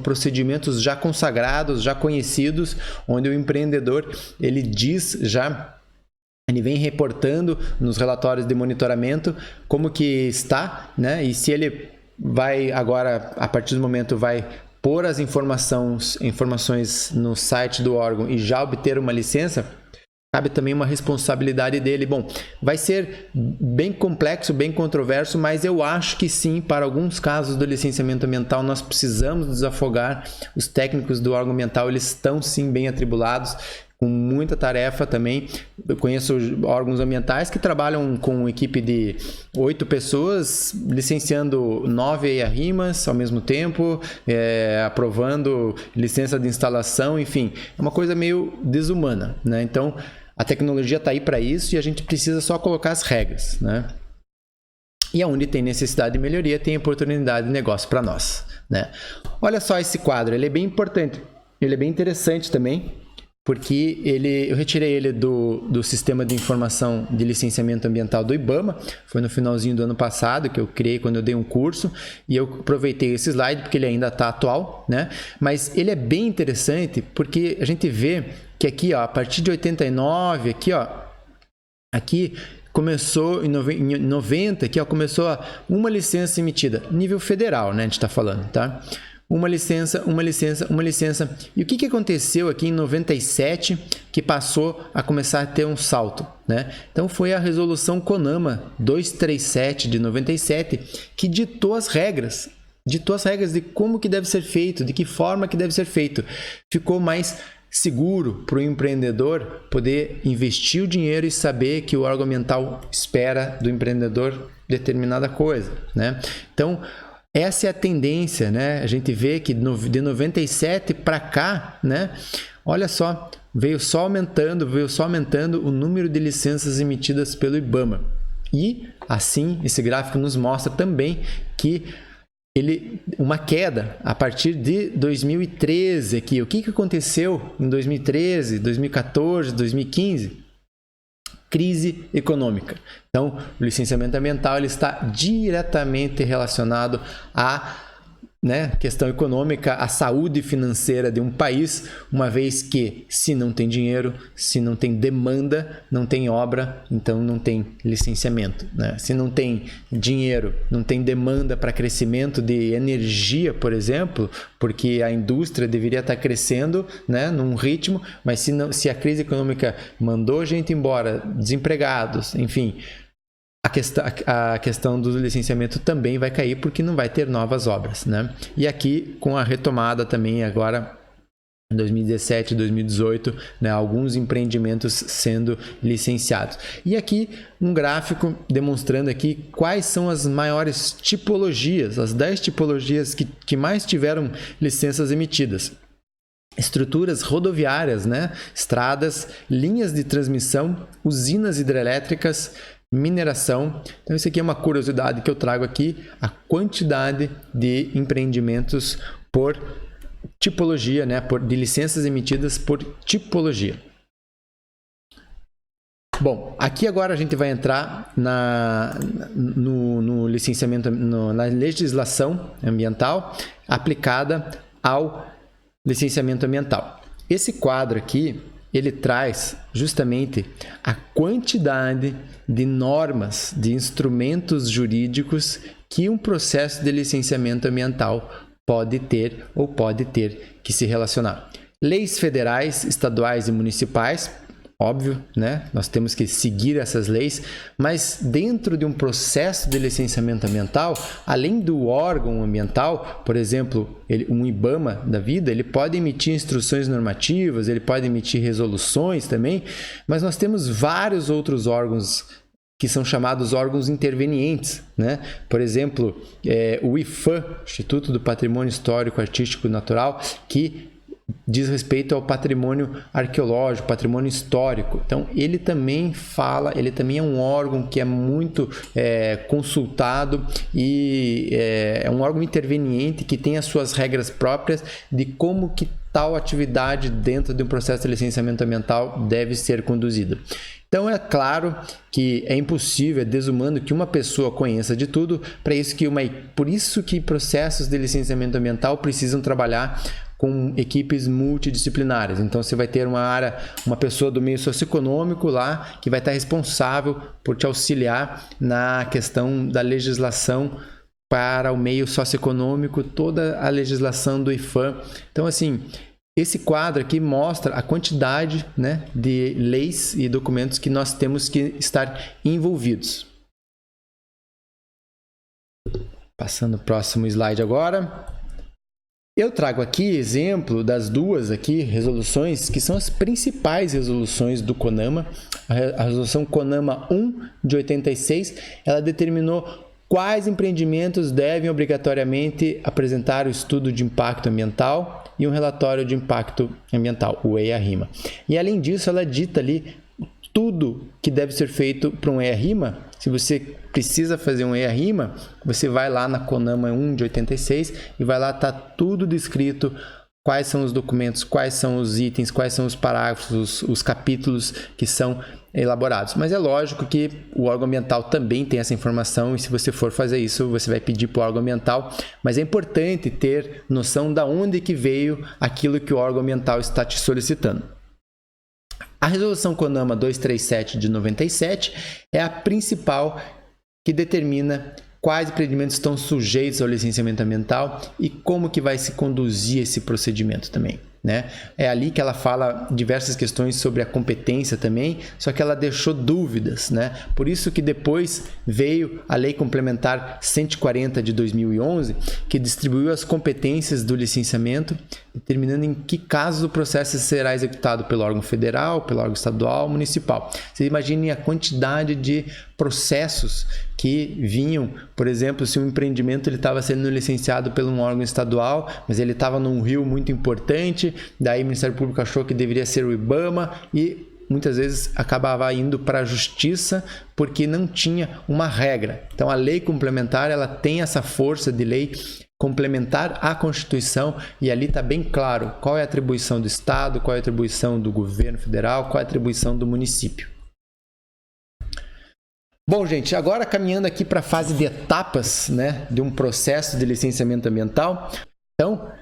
procedimentos já consagrados, já conhecidos, onde o empreendedor, ele vem reportando nos relatórios de monitoramento como que está, né? E se ele vai agora, a partir do momento, vai pôr as informações no site do órgão e já obter uma licença, cabe também uma responsabilidade dele. Bom, vai ser bem complexo, bem controverso, mas eu acho que sim, para alguns casos do licenciamento ambiental, nós precisamos desafogar. Os técnicos do órgão ambiental, eles estão sim bem atribulados, com muita tarefa também. Eu conheço órgãos ambientais que trabalham com equipe de 8 pessoas, licenciando 9 arrimas ao mesmo tempo, aprovando licença de instalação, enfim, é uma coisa meio desumana, né? Então, a tecnologia está aí para isso e a gente precisa só colocar as regras, né? E onde tem necessidade de melhoria, tem oportunidade de negócio para nós, né? Olha só esse quadro, ele é bem importante, ele é bem interessante também, porque eu retirei ele do Sistema de Informação de Licenciamento Ambiental do IBAMA, foi no finalzinho do ano passado, que eu criei quando eu dei um curso, e eu aproveitei esse slide porque ele ainda está atual, né? Mas ele é bem interessante porque a gente vê que aqui, ó, a partir de 89, aqui começou em 90, aqui, ó, começou uma licença emitida, nível federal, né? A gente está falando, tá? Uma licença. E o que aconteceu aqui em 97 que passou a começar a ter um salto, né? Então foi a resolução CONAMA 237 de 97 que ditou as regras de como que deve ser feito, de que forma que deve ser feito. Ficou mais seguro para o empreendedor poder investir o dinheiro e saber que o órgão ambiental espera do empreendedor determinada coisa, né? Então, essa é a tendência, né? A gente vê que de 97 para cá, né? Olha só, veio só aumentando o número de licenças emitidas pelo IBAMA. E, assim, esse gráfico nos mostra também que uma queda a partir de 2013 aqui. O que aconteceu em 2013, 2014, 2015? Crise econômica. Então, o licenciamento ambiental ele está diretamente relacionado à questão econômica, à saúde financeira de um país, uma vez que se não tem dinheiro, se não tem demanda, não tem obra, então não tem licenciamento, né? Se não tem dinheiro, não tem demanda para crescimento de energia, por exemplo, porque a indústria deveria estar crescendo, né, num ritmo, mas se a crise econômica mandou gente embora, desempregados, enfim, a questão do licenciamento também vai cair porque não vai ter novas obras, né? E aqui, com a retomada também agora, em 2017, 2018, né, alguns empreendimentos sendo licenciados. E aqui um gráfico demonstrando aqui quais são as maiores tipologias, as 10 tipologias que mais tiveram licenças emitidas. Estruturas rodoviárias, né? Estradas, linhas de transmissão, usinas hidrelétricas, mineração. Então isso aqui é uma curiosidade que eu trago aqui, a quantidade de empreendimentos por tipologia, né, de licenças emitidas por tipologia. Bom, aqui agora a gente vai entrar no licenciamento, na legislação ambiental aplicada ao licenciamento ambiental. Esse quadro aqui, ele traz justamente a quantidade de normas, de instrumentos jurídicos que um processo de licenciamento ambiental pode ter ou pode ter que se relacionar. Leis federais, estaduais e municipais, óbvio, né? Nós temos que seguir essas leis, mas dentro de um processo de licenciamento ambiental, além do órgão ambiental, por exemplo, um IBAMA da vida, ele pode emitir instruções normativas, ele pode emitir resoluções também, mas nós temos vários outros órgãos que são chamados órgãos intervenientes, né? Por exemplo, o IFAM, Instituto do Patrimônio Histórico, Artístico e Natural, que diz respeito ao patrimônio arqueológico, patrimônio histórico. Então, ele também é um órgão que é muito consultado e é um órgão interveniente que tem as suas regras próprias de como que tal atividade dentro de um processo de licenciamento ambiental deve ser conduzida. Então, é claro que é impossível, é desumano que uma pessoa conheça de tudo, por isso que processos de licenciamento ambiental precisam trabalhar com equipes multidisciplinares. Então, você vai ter uma pessoa do meio socioeconômico lá que vai estar responsável por te auxiliar na questão da legislação para o meio socioeconômico, toda a legislação do IFAM. Então, assim, esse quadro aqui mostra a quantidade, né, de leis e documentos que nós temos que estar envolvidos. Passando o próximo slide agora. Eu trago aqui exemplo das duas aqui resoluções que são as principais resoluções do CONAMA. A resolução CONAMA 1 de 86, ela determinou quais empreendimentos devem obrigatoriamente apresentar o estudo de impacto ambiental e um relatório de impacto ambiental, o EIA-RIMA. E além disso, ela dita ali tudo que deve ser feito para um EIA-RIMA. Se você precisa fazer um EIA-RIMA, você vai lá na CONAMA 1 de 86 e vai lá, tá tudo descrito, quais são os documentos, quais são os itens, quais são os parágrafos, os capítulos que são elaborados. Mas é lógico que o órgão ambiental também tem essa informação e se você for fazer isso, você vai pedir para o órgão ambiental, mas é importante ter noção de onde que veio aquilo que o órgão ambiental está te solicitando. A resolução CONAMA 237 de 97 é a principal que determina quais empreendimentos estão sujeitos ao licenciamento ambiental e como que vai se conduzir esse procedimento também, né? É ali que ela fala diversas questões sobre a competência também, só que ela deixou dúvidas, né? Por isso que depois veio a Lei Complementar 140 de 2011, que distribuiu as competências do licenciamento determinando em que casos o processo será executado pelo órgão federal, pelo órgão estadual, municipal. Vocês imaginem a quantidade de processos que vinham, por exemplo, se um empreendimento estava sendo licenciado por um órgão estadual, mas ele estava num rio muito importante, daí o Ministério Público achou que deveria ser o IBAMA e muitas vezes acabava indo para a justiça porque não tinha uma regra. Então a lei complementar, ela tem essa força de lei complementar à Constituição e ali está bem claro qual é a atribuição do Estado, qual é a atribuição do governo federal, qual é a atribuição do município. Bom, gente, agora caminhando aqui para a fase de etapas, né, de um processo de licenciamento ambiental. Então,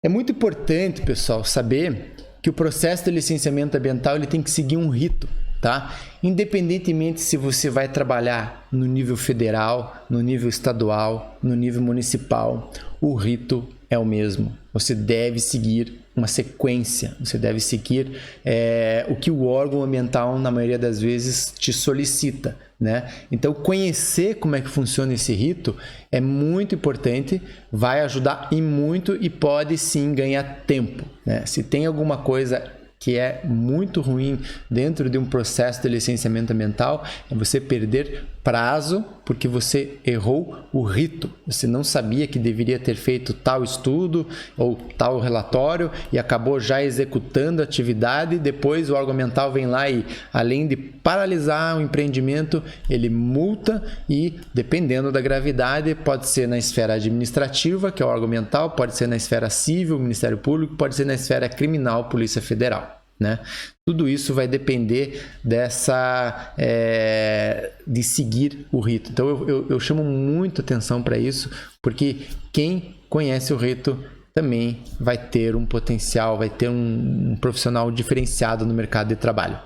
é muito importante, pessoal, saber que o processo de licenciamento ambiental ele tem que seguir um rito, tá? Independentemente se você vai trabalhar no nível federal, no nível estadual, no nível municipal, o rito é o mesmo. Você deve seguir uma sequência, você deve seguir o que o órgão ambiental, na maioria das vezes, te solicita, né? Então, conhecer como é que funciona esse rito é muito importante, vai ajudar e muito e pode sim ganhar tempo, né? Se tem alguma coisa que é muito ruim dentro de um processo de licenciamento ambiental, é você perder prazo porque você errou o rito. Você não sabia que deveria ter feito tal estudo ou tal relatório e acabou já executando a atividade. Depois o órgão ambiental vem lá e, além de paralisar o empreendimento, ele multa e, dependendo da gravidade, pode ser na esfera administrativa, que é o órgão ambiental, pode ser na esfera civil, Ministério Público, pode ser na esfera criminal, Polícia Federal, né? Tudo isso vai depender de seguir o rito. Então eu chamo muito atenção para isso, porque quem conhece o rito também vai ter um potencial, vai ter um profissional diferenciado no mercado de trabalho.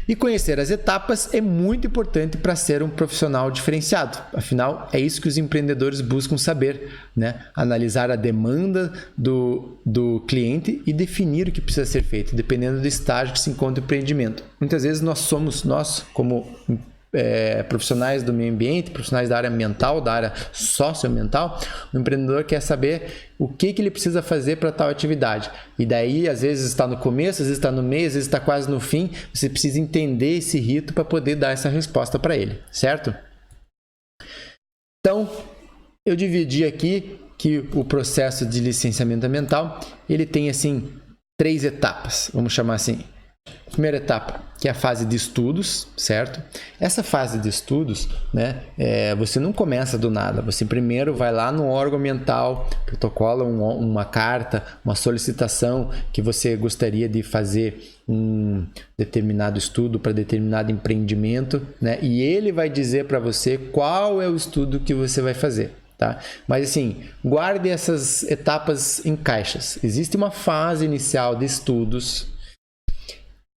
E conhecer as etapas é muito importante para ser um profissional diferenciado. Afinal, é isso que os empreendedores buscam saber, né? Analisar a demanda do cliente e definir o que precisa ser feito, dependendo do estágio que se encontra o empreendimento. Muitas vezes nós como profissionais do meio ambiente, profissionais da área ambiental, da área socioambiental, o empreendedor quer saber o que ele precisa fazer para tal atividade. E daí, às vezes está no começo, às vezes está no meio, às vezes está quase no fim. Você precisa entender esse rito para poder dar essa resposta para ele, certo? Então, eu dividi aqui que o processo de licenciamento ambiental, ele tem assim 3 etapas, vamos chamar assim. Primeira etapa, que é a fase de estudos, certo? Essa fase de estudos, né, você não começa do nada. Você primeiro vai lá no órgão ambiental, protocola uma carta, uma solicitação que você gostaria de fazer um determinado estudo para determinado empreendimento, né? E ele vai dizer para você qual é o estudo que você vai fazer. Tá? Mas assim, guarde essas etapas em caixas. Existe uma fase inicial de estudos.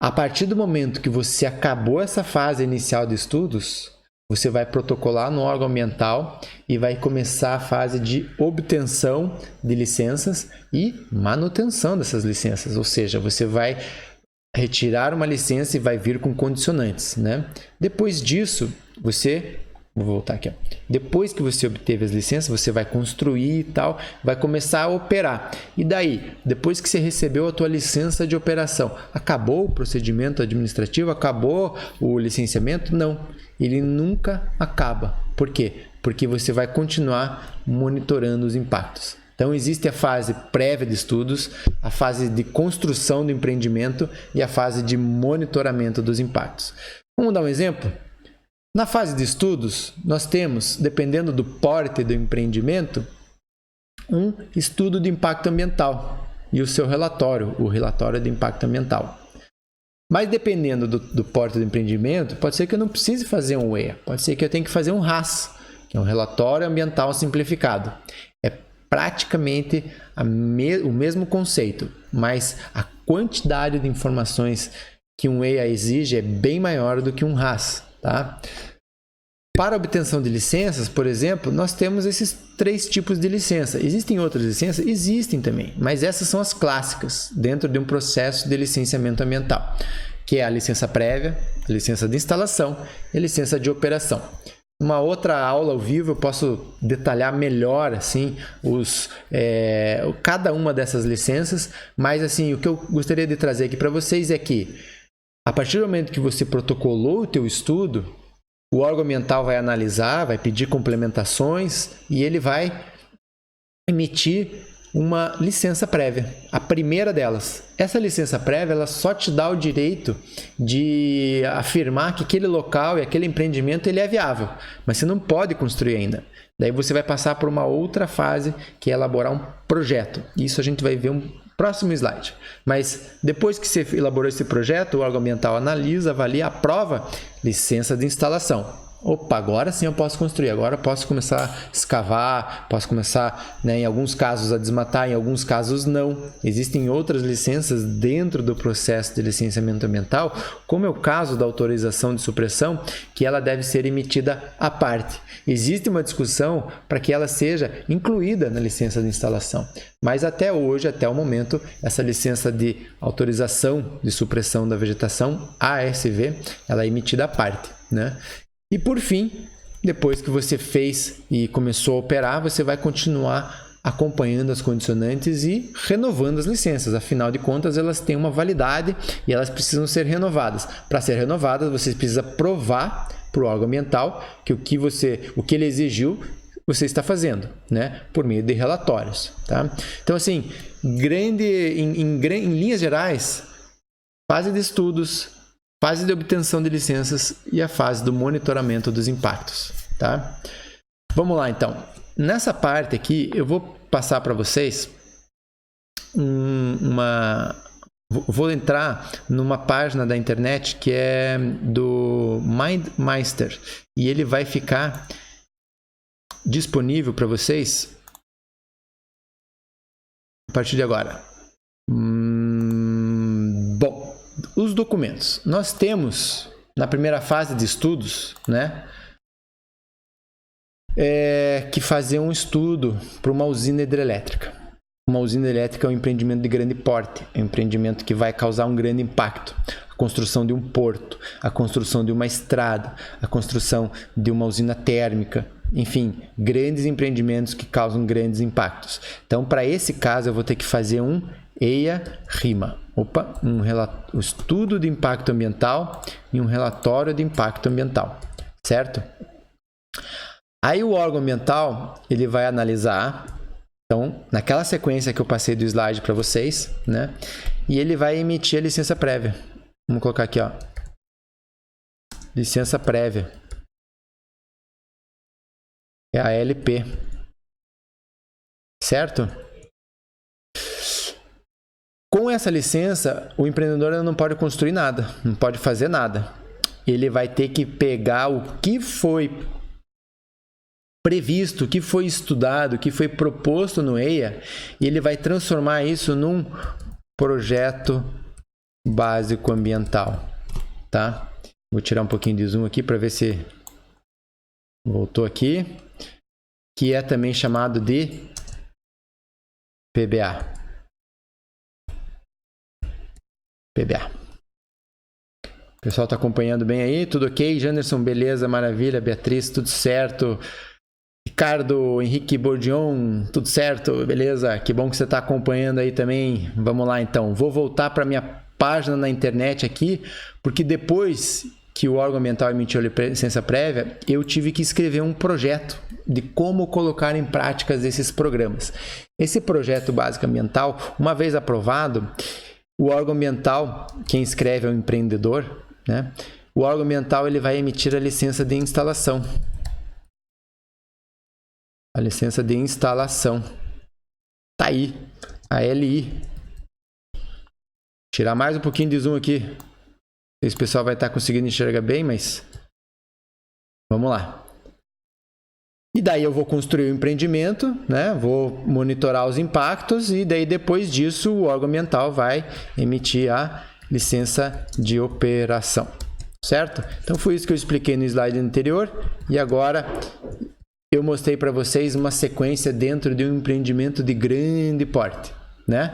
A partir do momento que você acabou essa fase inicial de estudos, você vai protocolar no órgão ambiental e vai começar a fase de obtenção de licenças e manutenção dessas licenças. Ou seja, você vai retirar uma licença e vai vir com condicionantes, né? Depois disso, vou voltar aqui, ó. Depois que você obteve as licenças, você vai construir e tal, vai começar a operar. E daí, depois que você recebeu a tua licença de operação, acabou o procedimento administrativo? Acabou o licenciamento? Não, ele nunca acaba. Por quê? Porque você vai continuar monitorando os impactos. Então, existe a fase prévia de estudos, a fase de construção do empreendimento e a fase de monitoramento dos impactos. Vamos dar um exemplo? Na fase de estudos, nós temos, dependendo do porte do empreendimento, um estudo de impacto ambiental e o seu relatório, o relatório de impacto ambiental. Mas dependendo do porte do empreendimento, pode ser que eu não precise fazer um EA, pode ser que eu tenha que fazer um RAS, que é um relatório ambiental simplificado. É praticamente o mesmo conceito, mas a quantidade de informações que um EA exige é bem maior do que um RAS. Tá? Para a obtenção de licenças, por exemplo, nós temos esses 3 tipos de licença. Existem outras licenças? Existem também, mas essas são as clássicas dentro de um processo de licenciamento ambiental, que é a licença prévia, a licença de instalação e a licença de operação. uma outra aula ao vivo eu posso detalhar melhor assim cada uma dessas licenças, mas assim, o que eu gostaria de trazer aqui para vocês é que a partir do momento que você protocolou o teu estudo, o órgão ambiental vai analisar, vai pedir complementações e ele vai emitir uma licença prévia, a primeira delas. Essa licença prévia, ela só te dá o direito de afirmar que aquele local e aquele empreendimento ele é viável, mas você não pode construir ainda. Daí você vai passar por uma outra fase, que é elaborar um projeto. Isso a gente vai ver um próximo slide. Mas depois que você elaborou esse projeto, o órgão ambiental analisa, avalia, aprova licença de instalação. Opa, agora sim eu posso construir, agora eu posso começar a escavar, posso começar, em alguns casos, a desmatar, em alguns casos não. Existem outras licenças dentro do processo de licenciamento ambiental, como é o caso da autorização de supressão, que ela deve ser emitida à parte. Existe uma discussão para que ela seja incluída na licença de instalação, mas até hoje, até o momento, essa licença de autorização de supressão da vegetação, ASV, ela é emitida à parte, né? E por fim, depois que você fez e começou a operar, você vai continuar acompanhando as condicionantes e renovando as licenças. Afinal de contas, elas têm uma validade e elas precisam ser renovadas. Para ser renovadas, você precisa provar para o órgão ambiental que o que ele exigiu, você está fazendo, né? Por meio de relatórios. Tá? Então, assim, em linhas gerais, fase de estudos, fase de obtenção de licenças e a fase do monitoramento dos impactos, tá? Vamos lá, então. Nessa parte aqui, eu vou passar para vocês Vou entrar numa página da internet que é do MindMeister e ele vai ficar disponível para vocês a partir de agora. Bom, os documentos. Nós temos, na primeira fase de estudos, né, que fazer um estudo para uma usina hidrelétrica. Uma usina elétrica é um empreendimento de grande porte, é um empreendimento que vai causar um grande impacto. A construção de um porto, a construção de uma estrada, a construção de uma usina térmica, enfim, grandes empreendimentos que causam grandes impactos. Então, para esse caso, eu vou ter que fazer um EIA-RIMA. Um estudo de impacto ambiental e um relatório de impacto ambiental, certo? Aí o órgão ambiental, ele vai analisar, então, naquela sequência que eu passei do slide para vocês, né? E ele vai emitir a licença prévia. Vamos colocar aqui, ó. Licença prévia. É a LP. Certo? Com essa licença, o empreendedor não pode construir nada, não pode fazer nada. Ele vai ter que pegar o que foi previsto, o que foi estudado, o que foi proposto no EIA, e ele vai transformar isso num projeto básico ambiental, tá? Vou tirar um pouquinho de zoom aqui para ver se voltou aqui, que é também chamado de PBA. PBA. O pessoal está acompanhando bem aí? Tudo ok? Janderson, beleza, maravilha. Beatriz, tudo certo. Ricardo, Henrique Bordion, tudo certo? Beleza? Que bom que você está acompanhando aí também. Vamos lá, então. Vou voltar para minha página na internet aqui, porque depois que o órgão ambiental emitiu a licença prévia, eu tive que escrever um projeto de como colocar em prática esses programas. Esse projeto básico ambiental, uma vez aprovado, o órgão ambiental, quem escreve é o empreendedor, né? O órgão ambiental ele vai emitir a licença de instalação. A licença de instalação. Tá aí, a LI. Tirar mais um pouquinho de zoom aqui. Não sei se o pessoal vai estar conseguindo enxergar bem, mas vamos lá. E daí eu vou construir o empreendimento, né? Vou monitorar os impactos e daí depois disso o órgão ambiental vai emitir a licença de operação, certo? Então foi isso que eu expliquei no slide anterior e agora eu mostrei para vocês uma sequência dentro de um empreendimento de grande porte, né?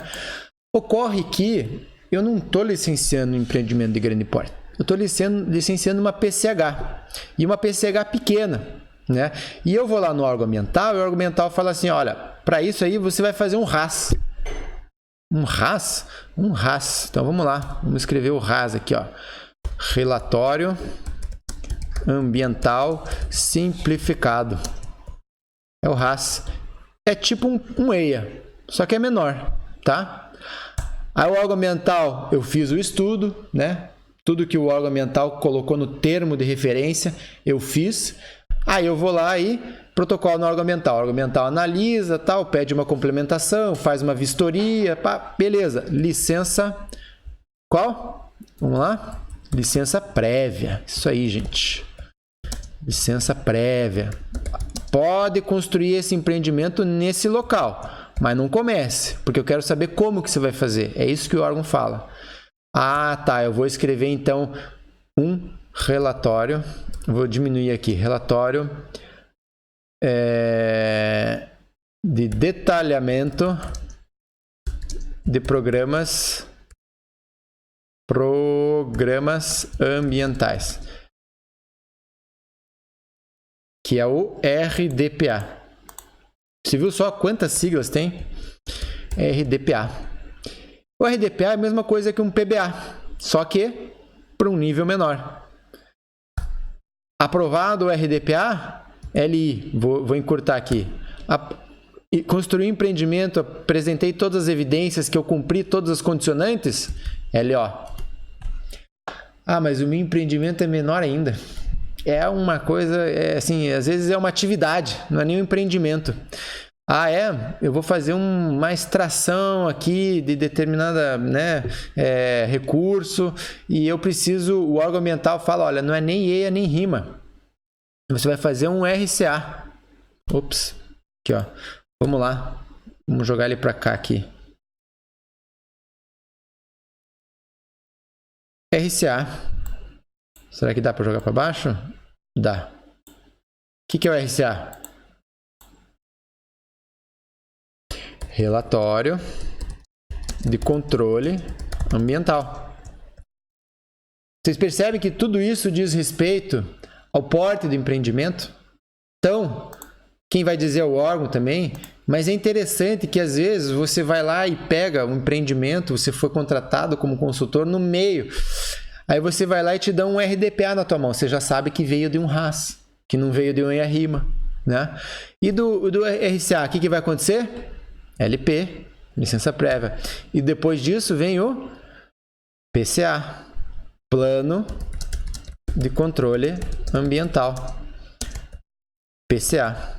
Ocorre que eu não estou licenciando um empreendimento de grande porte. eu estou licenciando uma PCH, e uma PCH pequena, né? E eu vou lá no órgão ambiental, e o órgão ambiental fala assim, olha, para isso aí você vai fazer um RAS. Um RAS? Um RAS. Então vamos lá, vamos escrever o RAS aqui, ó. Relatório Ambiental Simplificado. É o RAS. É tipo um EIA, só que é menor, tá? Aí o órgão ambiental, eu fiz o estudo, né? Tudo que o órgão ambiental colocou no termo de referência, eu fiz. Aí eu vou lá e protocolo no órgão ambiental. O órgão ambiental analisa, tal, pede uma complementação, faz uma vistoria, pá, beleza. Licença qual? Vamos lá? Licença prévia. Isso aí, gente. Licença prévia. Pode construir esse empreendimento nesse local, mas não comece, porque eu quero saber como que você vai fazer. É isso que o órgão fala. Ah, tá. Eu vou escrever então um relatório. Vou diminuir aqui. Relatório de detalhamento de programas ambientais, que é o RDPA. Você viu só quantas siglas tem? RDPA. O RDPA é a mesma coisa que um PBA, só que para um nível menor. Aprovado o RDPA, LI, vou encurtar aqui. Construí um empreendimento, apresentei todas as evidências que eu cumpri todas as condicionantes, LO. Ah, mas o meu empreendimento é menor ainda. É uma coisa, assim, às vezes é uma atividade, não é nem um empreendimento. Ah, eu vou fazer uma extração aqui de determinada, né, recurso, e eu preciso, o órgão ambiental fala, olha, não é nem EIA nem RIMA. Você vai fazer um RCA. Ops, aqui ó, vamos lá, vamos jogar ele para cá aqui. RCA. Será que dá para jogar para baixo? Dá. O que é o RCA? Relatório de controle ambiental. Vocês percebem que tudo isso diz respeito ao porte do empreendimento? Então, quem vai dizer é o órgão também, mas é interessante que às vezes você vai lá e pega um empreendimento, você foi contratado como consultor no meio, aí você vai lá e te dá um RDPA na tua mão, você já sabe que veio de um RAS, que não veio de um EIA-RIMA, né? E do RCA, o que vai acontecer? LP, licença prévia. E depois disso vem o PCA, Plano de Controle Ambiental. PCA.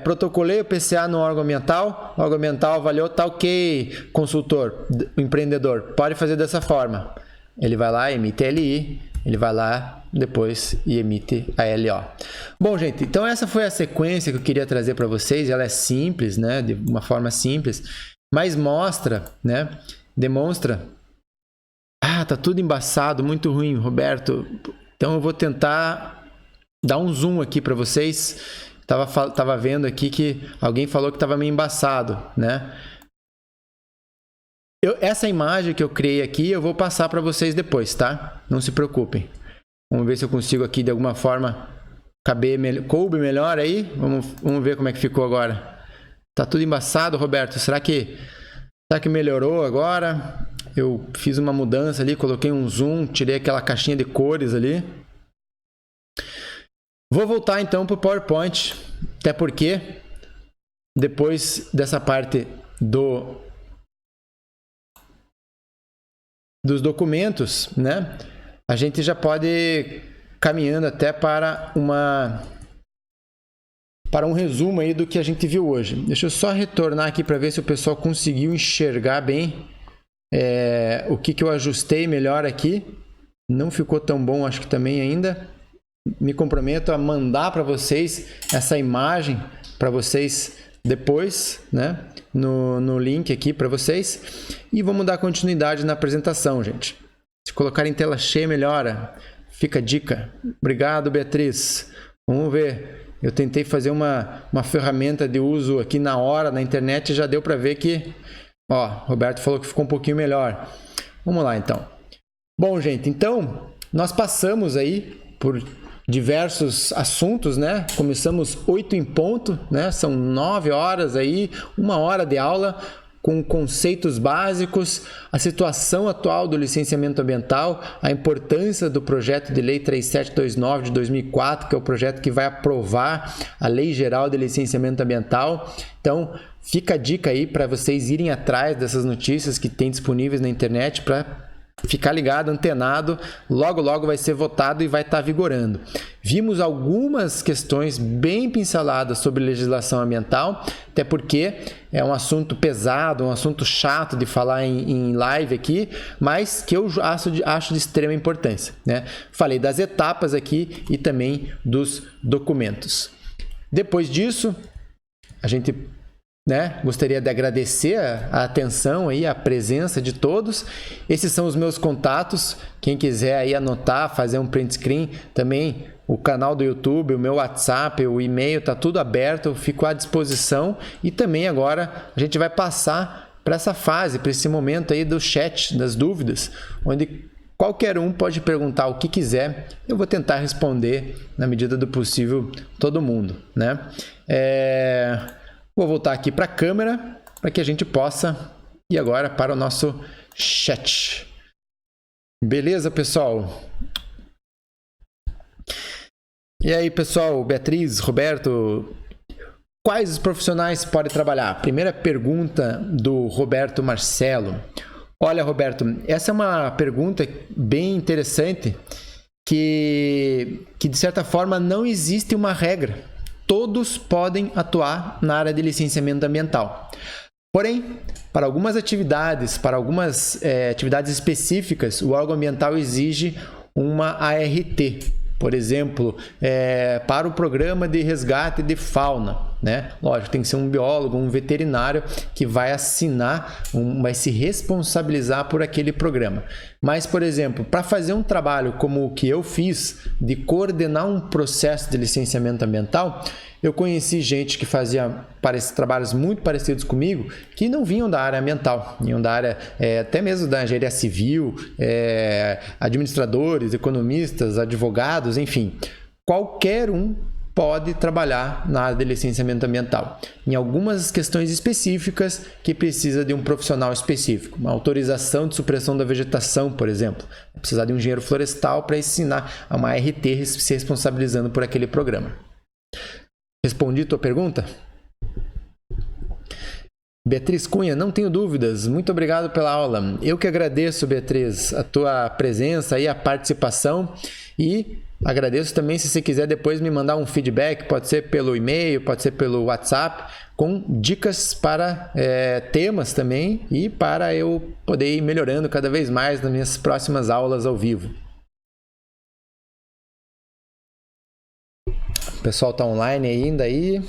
Protocolei o PCA no órgão ambiental, o órgão ambiental avaliou, tá ok, consultor, empreendedor, pode fazer dessa forma. Ele vai lá, emite a LI, ele vai lá depois e emite a LO. Bom, gente, então essa foi a sequência que eu queria trazer para vocês. Ela é simples, né, de uma forma simples, mas mostra, né, demonstra. Ah, tá tudo embaçado, muito ruim, Roberto. Então eu vou tentar dar um zoom aqui para vocês. Tava vendo aqui que alguém falou que estava meio embaçado, né? Essa imagem que eu criei aqui, eu vou passar para vocês depois, tá? Não se preocupem. Vamos ver se eu consigo aqui de alguma forma coube melhor aí. Vamos ver como é que ficou agora. Tá tudo embaçado, Roberto. Será que melhorou agora? Eu fiz uma mudança ali, coloquei um zoom, tirei aquela caixinha de cores ali. Vou voltar então para o PowerPoint, até porque depois dessa parte dos documentos, né, a gente já pode ir caminhando até para um resumo aí do que a gente viu hoje. Deixa eu só retornar aqui para ver se o pessoal conseguiu enxergar bem o que eu ajustei melhor aqui. Não ficou tão bom, acho que também ainda. Me comprometo a mandar para vocês essa imagem para vocês depois, né? No link aqui para vocês. E vamos dar continuidade na apresentação, gente. Se colocar em tela cheia, melhora. Fica a dica. Obrigado, Beatriz. Vamos ver. Eu tentei fazer uma ferramenta de uso aqui na hora, na internet, e já deu para ver que... Ó, Roberto falou que ficou um pouquinho melhor. Vamos lá, então. Bom, gente, então nós passamos aí por diversos assuntos, né? Começamos 8 em ponto, né? São 9 horas aí, 1 hora de aula com conceitos básicos, a situação atual do licenciamento ambiental, a importância do projeto de lei 3729 de 2004, que é o projeto que vai aprovar a Lei Geral de Licenciamento Ambiental. Então, fica a dica aí para vocês irem atrás dessas notícias que tem disponíveis na internet para ficar ligado, antenado, logo vai ser votado e vai estar vigorando. Vimos algumas questões bem pinceladas sobre legislação ambiental, até porque é um assunto pesado, um assunto chato de falar em live aqui, mas que eu acho de extrema importância, né? Falei das etapas aqui e também dos documentos. Depois disso, a gente gostaria de agradecer a atenção aí, a presença de todos. Esses são os meus contatos. Quem quiser aí anotar, fazer um print screen, também o canal do YouTube, o meu WhatsApp, o e-mail, tá tudo aberto, eu fico à disposição. E também agora a gente vai passar para essa fase, para esse momento aí do chat, das dúvidas, onde qualquer um pode perguntar o que quiser. Eu vou tentar responder na medida do possível todo mundo, né? Vou voltar aqui para a câmera para que a gente possa ir agora para o nosso chat. Beleza, pessoal? E aí, pessoal? Beatriz, Roberto, quais os profissionais podem trabalhar? Primeira pergunta do Roberto Marcelo. Olha, Roberto, essa é uma pergunta bem interessante que de certa forma não existe uma regra. Todos podem atuar na área de licenciamento ambiental. Porém, para algumas atividades, atividades específicas, o órgão ambiental exige uma ART. Por exemplo, para o programa de resgate de fauna, né? Lógico, tem que ser um biólogo, um veterinário que vai assinar, vai se responsabilizar por aquele programa. Mas, por exemplo, para fazer um trabalho como o que eu fiz, de coordenar um processo de licenciamento ambiental, eu conheci gente que fazia trabalhos muito parecidos comigo, que não vinham da área ambiental, vinham da área até mesmo da engenharia civil, administradores, economistas, advogados, enfim. Qualquer um pode trabalhar na área de licenciamento ambiental. Em algumas questões específicas que precisa de um profissional específico. Uma autorização de supressão da vegetação, por exemplo. Precisar de um engenheiro florestal para ensinar a uma ART se responsabilizando por aquele programa. Respondi tua pergunta? Beatriz Cunha, não tenho dúvidas. Muito obrigado pela aula. Eu que agradeço, Beatriz, a tua presença e a participação. E agradeço também se você quiser depois me mandar um feedback, pode ser pelo e-mail, pode ser pelo WhatsApp, com dicas para temas também e para eu poder ir melhorando cada vez mais nas minhas próximas aulas ao vivo. O pessoal está online ainda aí.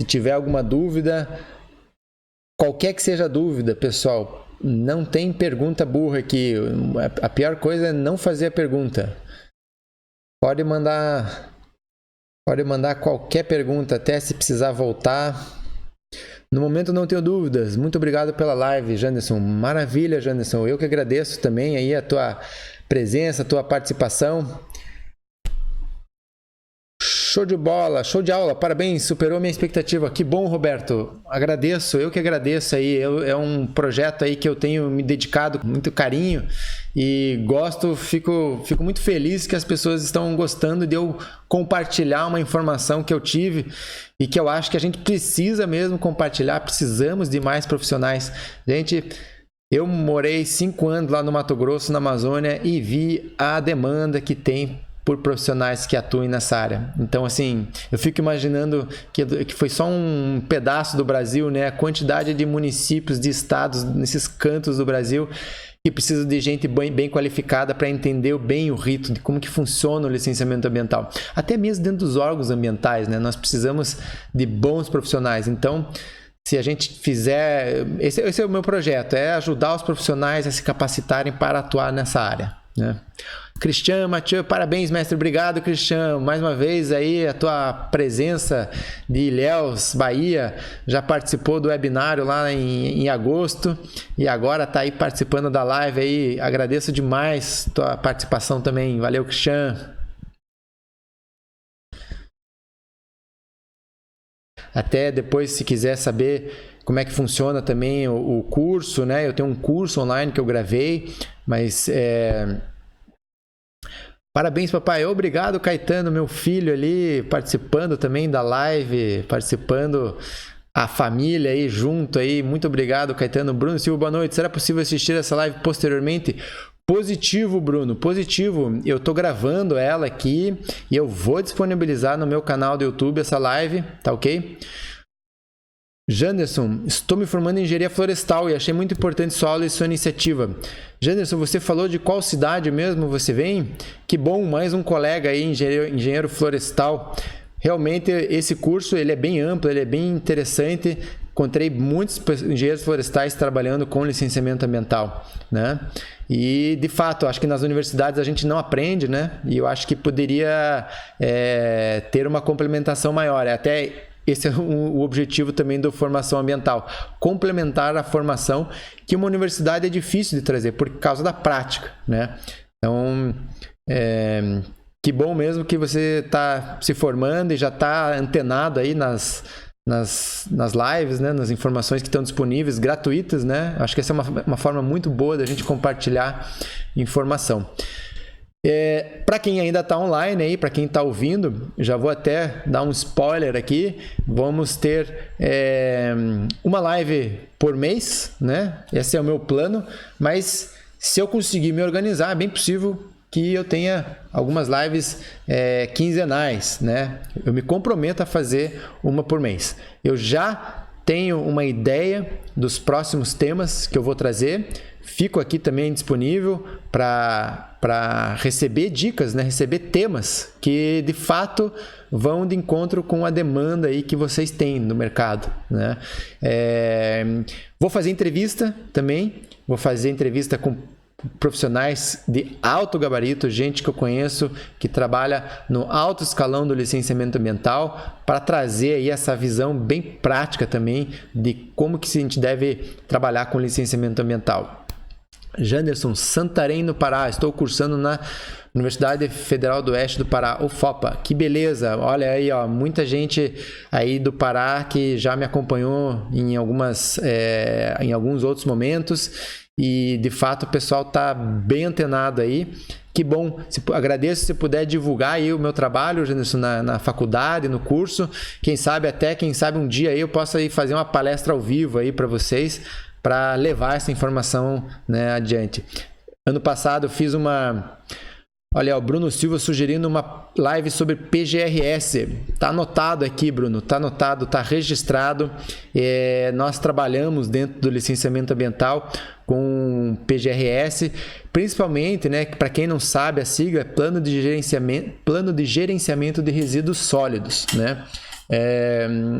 Se tiver alguma dúvida, qualquer que seja a dúvida, pessoal, não tem pergunta burra aqui. A pior coisa é não fazer a pergunta. Pode mandar qualquer pergunta, até se precisar voltar. No momento não tenho dúvidas. Muito obrigado pela live, Janderson. Maravilha, Janderson. Eu que agradeço também aí a tua presença, a tua participação. Show de bola, show de aula, parabéns, superou minha expectativa. Que bom, Roberto, agradeço, eu que agradeço aí. É um projeto aí que eu tenho me dedicado com muito carinho e fico muito feliz que as pessoas estão gostando de eu compartilhar uma informação que eu tive e que eu acho que a gente precisa mesmo compartilhar, precisamos de mais profissionais. Eu morei 5 anos lá no Mato Grosso, na Amazônia, e vi a demanda que tem por profissionais que atuem nessa área. Então, assim, eu fico imaginando que foi só um pedaço do Brasil, né? A quantidade de municípios, de estados, nesses cantos do Brasil, que precisam de gente bem qualificada para entender bem o rito, de como que funciona o licenciamento ambiental. Até mesmo dentro dos órgãos ambientais, né? Nós precisamos de bons profissionais. Então, se a gente fizer... Esse é o meu projeto, é ajudar os profissionais a se capacitarem para atuar nessa área, né? Cristian Mathieu, parabéns, mestre. Obrigado, Cristian. Mais uma vez aí a tua presença de Ilhéus, Bahia. Já participou do webinário lá em agosto e agora tá aí participando da live aí. Agradeço demais tua participação também. Valeu, Cristian. Até depois, se quiser saber como é que funciona também o curso, né? Eu tenho um curso online que eu gravei, mas parabéns, papai. Obrigado, Caetano, meu filho ali, participando também da live, participando a família aí junto aí. Muito obrigado, Caetano. Bruno Silva, boa noite. Será possível assistir essa live posteriormente? Positivo, Bruno, positivo. Eu tô gravando ela aqui e eu vou disponibilizar no meu canal do YouTube essa live, tá ok? Janderson, estou me formando em engenharia florestal e achei muito importante sua aula e sua iniciativa. Janderson, você falou de qual cidade mesmo você vem? Que bom, mais um colega aí, engenheiro florestal. Realmente esse curso ele é bem amplo, ele é bem interessante. Encontrei muitos engenheiros florestais trabalhando com licenciamento ambiental, né? E, de fato, acho que nas universidades a gente não aprende, né? E eu acho que poderia ter uma complementação maior. Até esse é o objetivo também da formação ambiental. Complementar a formação que uma universidade é difícil de trazer por causa da prática, né? Então, que bom mesmo que você está se formando e já está antenado aí nas lives, né? Nas informações que estão disponíveis, gratuitas, né? Acho que essa é uma forma muito boa da gente compartilhar informação. Para quem ainda está online aí, para quem está ouvindo, já vou até dar um spoiler aqui. Vamos ter uma live por mês, né? Esse é o meu plano, mas se eu conseguir me organizar, é bem possível que eu tenha algumas lives quinzenais, né? Eu me comprometo a fazer uma por mês. Eu já tenho uma ideia dos próximos temas que eu vou trazer. Fico aqui também disponível para receber dicas, né? Receber temas que de fato vão de encontro com a demanda aí que vocês têm no mercado, né? Vou fazer entrevista também, vou fazer entrevista com profissionais de alto gabarito, gente que eu conheço que trabalha no alto escalão do licenciamento ambiental, para trazer aí essa visão bem prática também de como que a gente deve trabalhar com licenciamento ambiental. Janderson, Santarém, no Pará. Estou cursando na Universidade Federal do Oeste do Pará, UFOPA. Que beleza! Olha aí, ó, muita gente aí do Pará que já me acompanhou em alguns outros momentos e, de fato, o pessoal está bem antenado aí. Que bom! Agradeço se puder divulgar aí o meu trabalho, Janderson, na faculdade, no curso. Quem sabe um dia aí eu possa ir fazer uma palestra ao vivo aí para vocês, para levar essa informação, né, adiante. Ano passado eu fiz olha, o Bruno Silva sugerindo uma live sobre PGRS. Tá anotado aqui, Bruno, tá anotado, tá registrado. Nós trabalhamos dentro do licenciamento ambiental com PGRS, principalmente, né, para quem não sabe, a sigla é Plano de Gerenciamento de Resíduos Sólidos, né?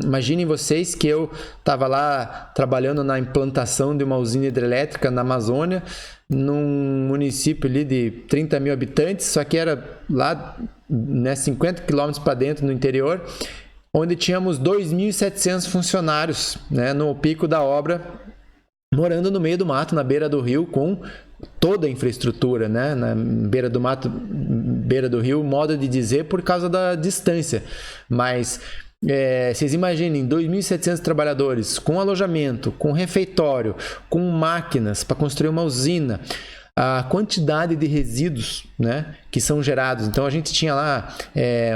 Imaginem vocês que eu estava lá trabalhando na implantação de uma usina hidrelétrica na Amazônia, num município ali de 30 mil habitantes, só que era lá, né, 50 quilômetros para dentro no interior, onde tínhamos 2.700 funcionários, né, no pico da obra, morando no meio do mato, na beira do rio, com toda a infraestrutura, né, na beira do mato, beira do rio, modo de dizer, por causa da distância, mas vocês imaginem 2.700 trabalhadores com alojamento, com refeitório, com máquinas para construir uma usina, a quantidade de resíduos, né, que são gerados. Então a gente tinha lá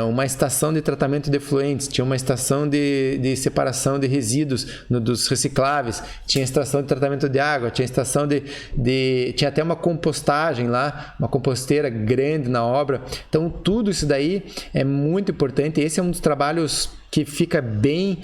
uma estação de tratamento de efluentes, tinha uma estação de separação de resíduos dos recicláveis, tinha estação de tratamento de água, tinha estação tinha até uma compostagem lá, uma composteira grande na obra. Então tudo isso daí é muito importante. Esse é um dos trabalhos que fica bem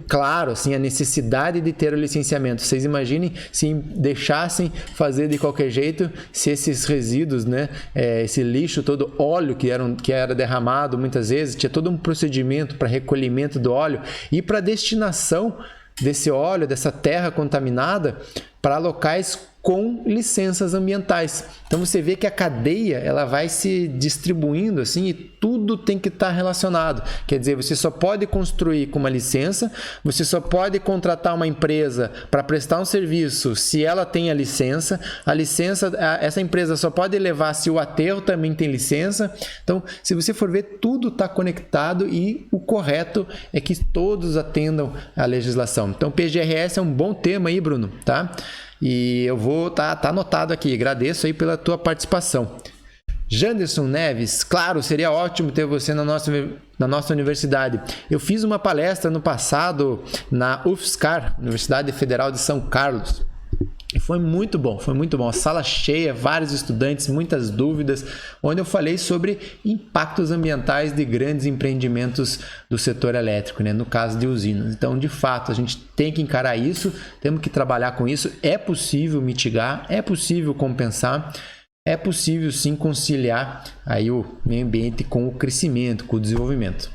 claro, assim, a necessidade de ter o licenciamento. Vocês imaginem se deixassem fazer de qualquer jeito, se esses resíduos, né, esse lixo todo, óleo que era derramado muitas vezes, tinha todo um procedimento para recolhimento do óleo e para destinação desse óleo, dessa terra contaminada, para locais com licenças ambientais. Então você vê que a cadeia ela vai se distribuindo assim e tudo tem que estar relacionado. Quer dizer, você só pode construir com uma licença, você só pode contratar uma empresa para prestar um serviço se ela tem a licença, essa empresa só pode levar se o aterro também tem licença. Então, se você for ver, tudo está conectado e o correto é que todos atendam à legislação. Então, PGRS é um bom tema aí, Bruno, tá? E eu vou tá anotado aqui. Agradeço aí pela tua participação. Janderson Neves, claro, seria ótimo ter você na nossa universidade. Eu fiz uma palestra no passado na UFSCar, Universidade Federal de São Carlos. E foi muito bom, a sala cheia, vários estudantes, muitas dúvidas, onde eu falei sobre impactos ambientais de grandes empreendimentos do setor elétrico, né? No caso de usinas. Então, de fato, a gente tem que encarar isso, temos que trabalhar com isso, é possível mitigar, é possível compensar, é possível sim conciliar aí o meio ambiente com o crescimento, com o desenvolvimento.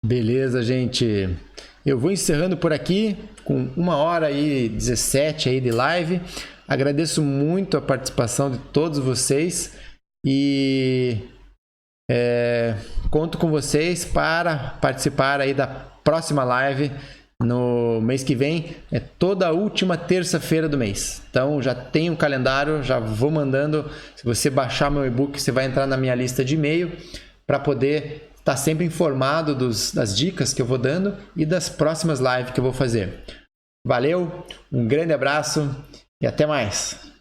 Beleza, gente? Eu vou encerrando por aqui com 1h17 aí de live. Agradeço muito a participação de todos vocês e conto com vocês para participar aí da próxima live no mês que vem. É toda a última terça-feira do mês. Então já tem um calendário, já vou mandando. Se você baixar meu e-book, você vai entrar na minha lista de e-mail para poder estar sempre informado das dicas que eu vou dando e das próximas lives que eu vou fazer. Valeu, um grande abraço e até mais!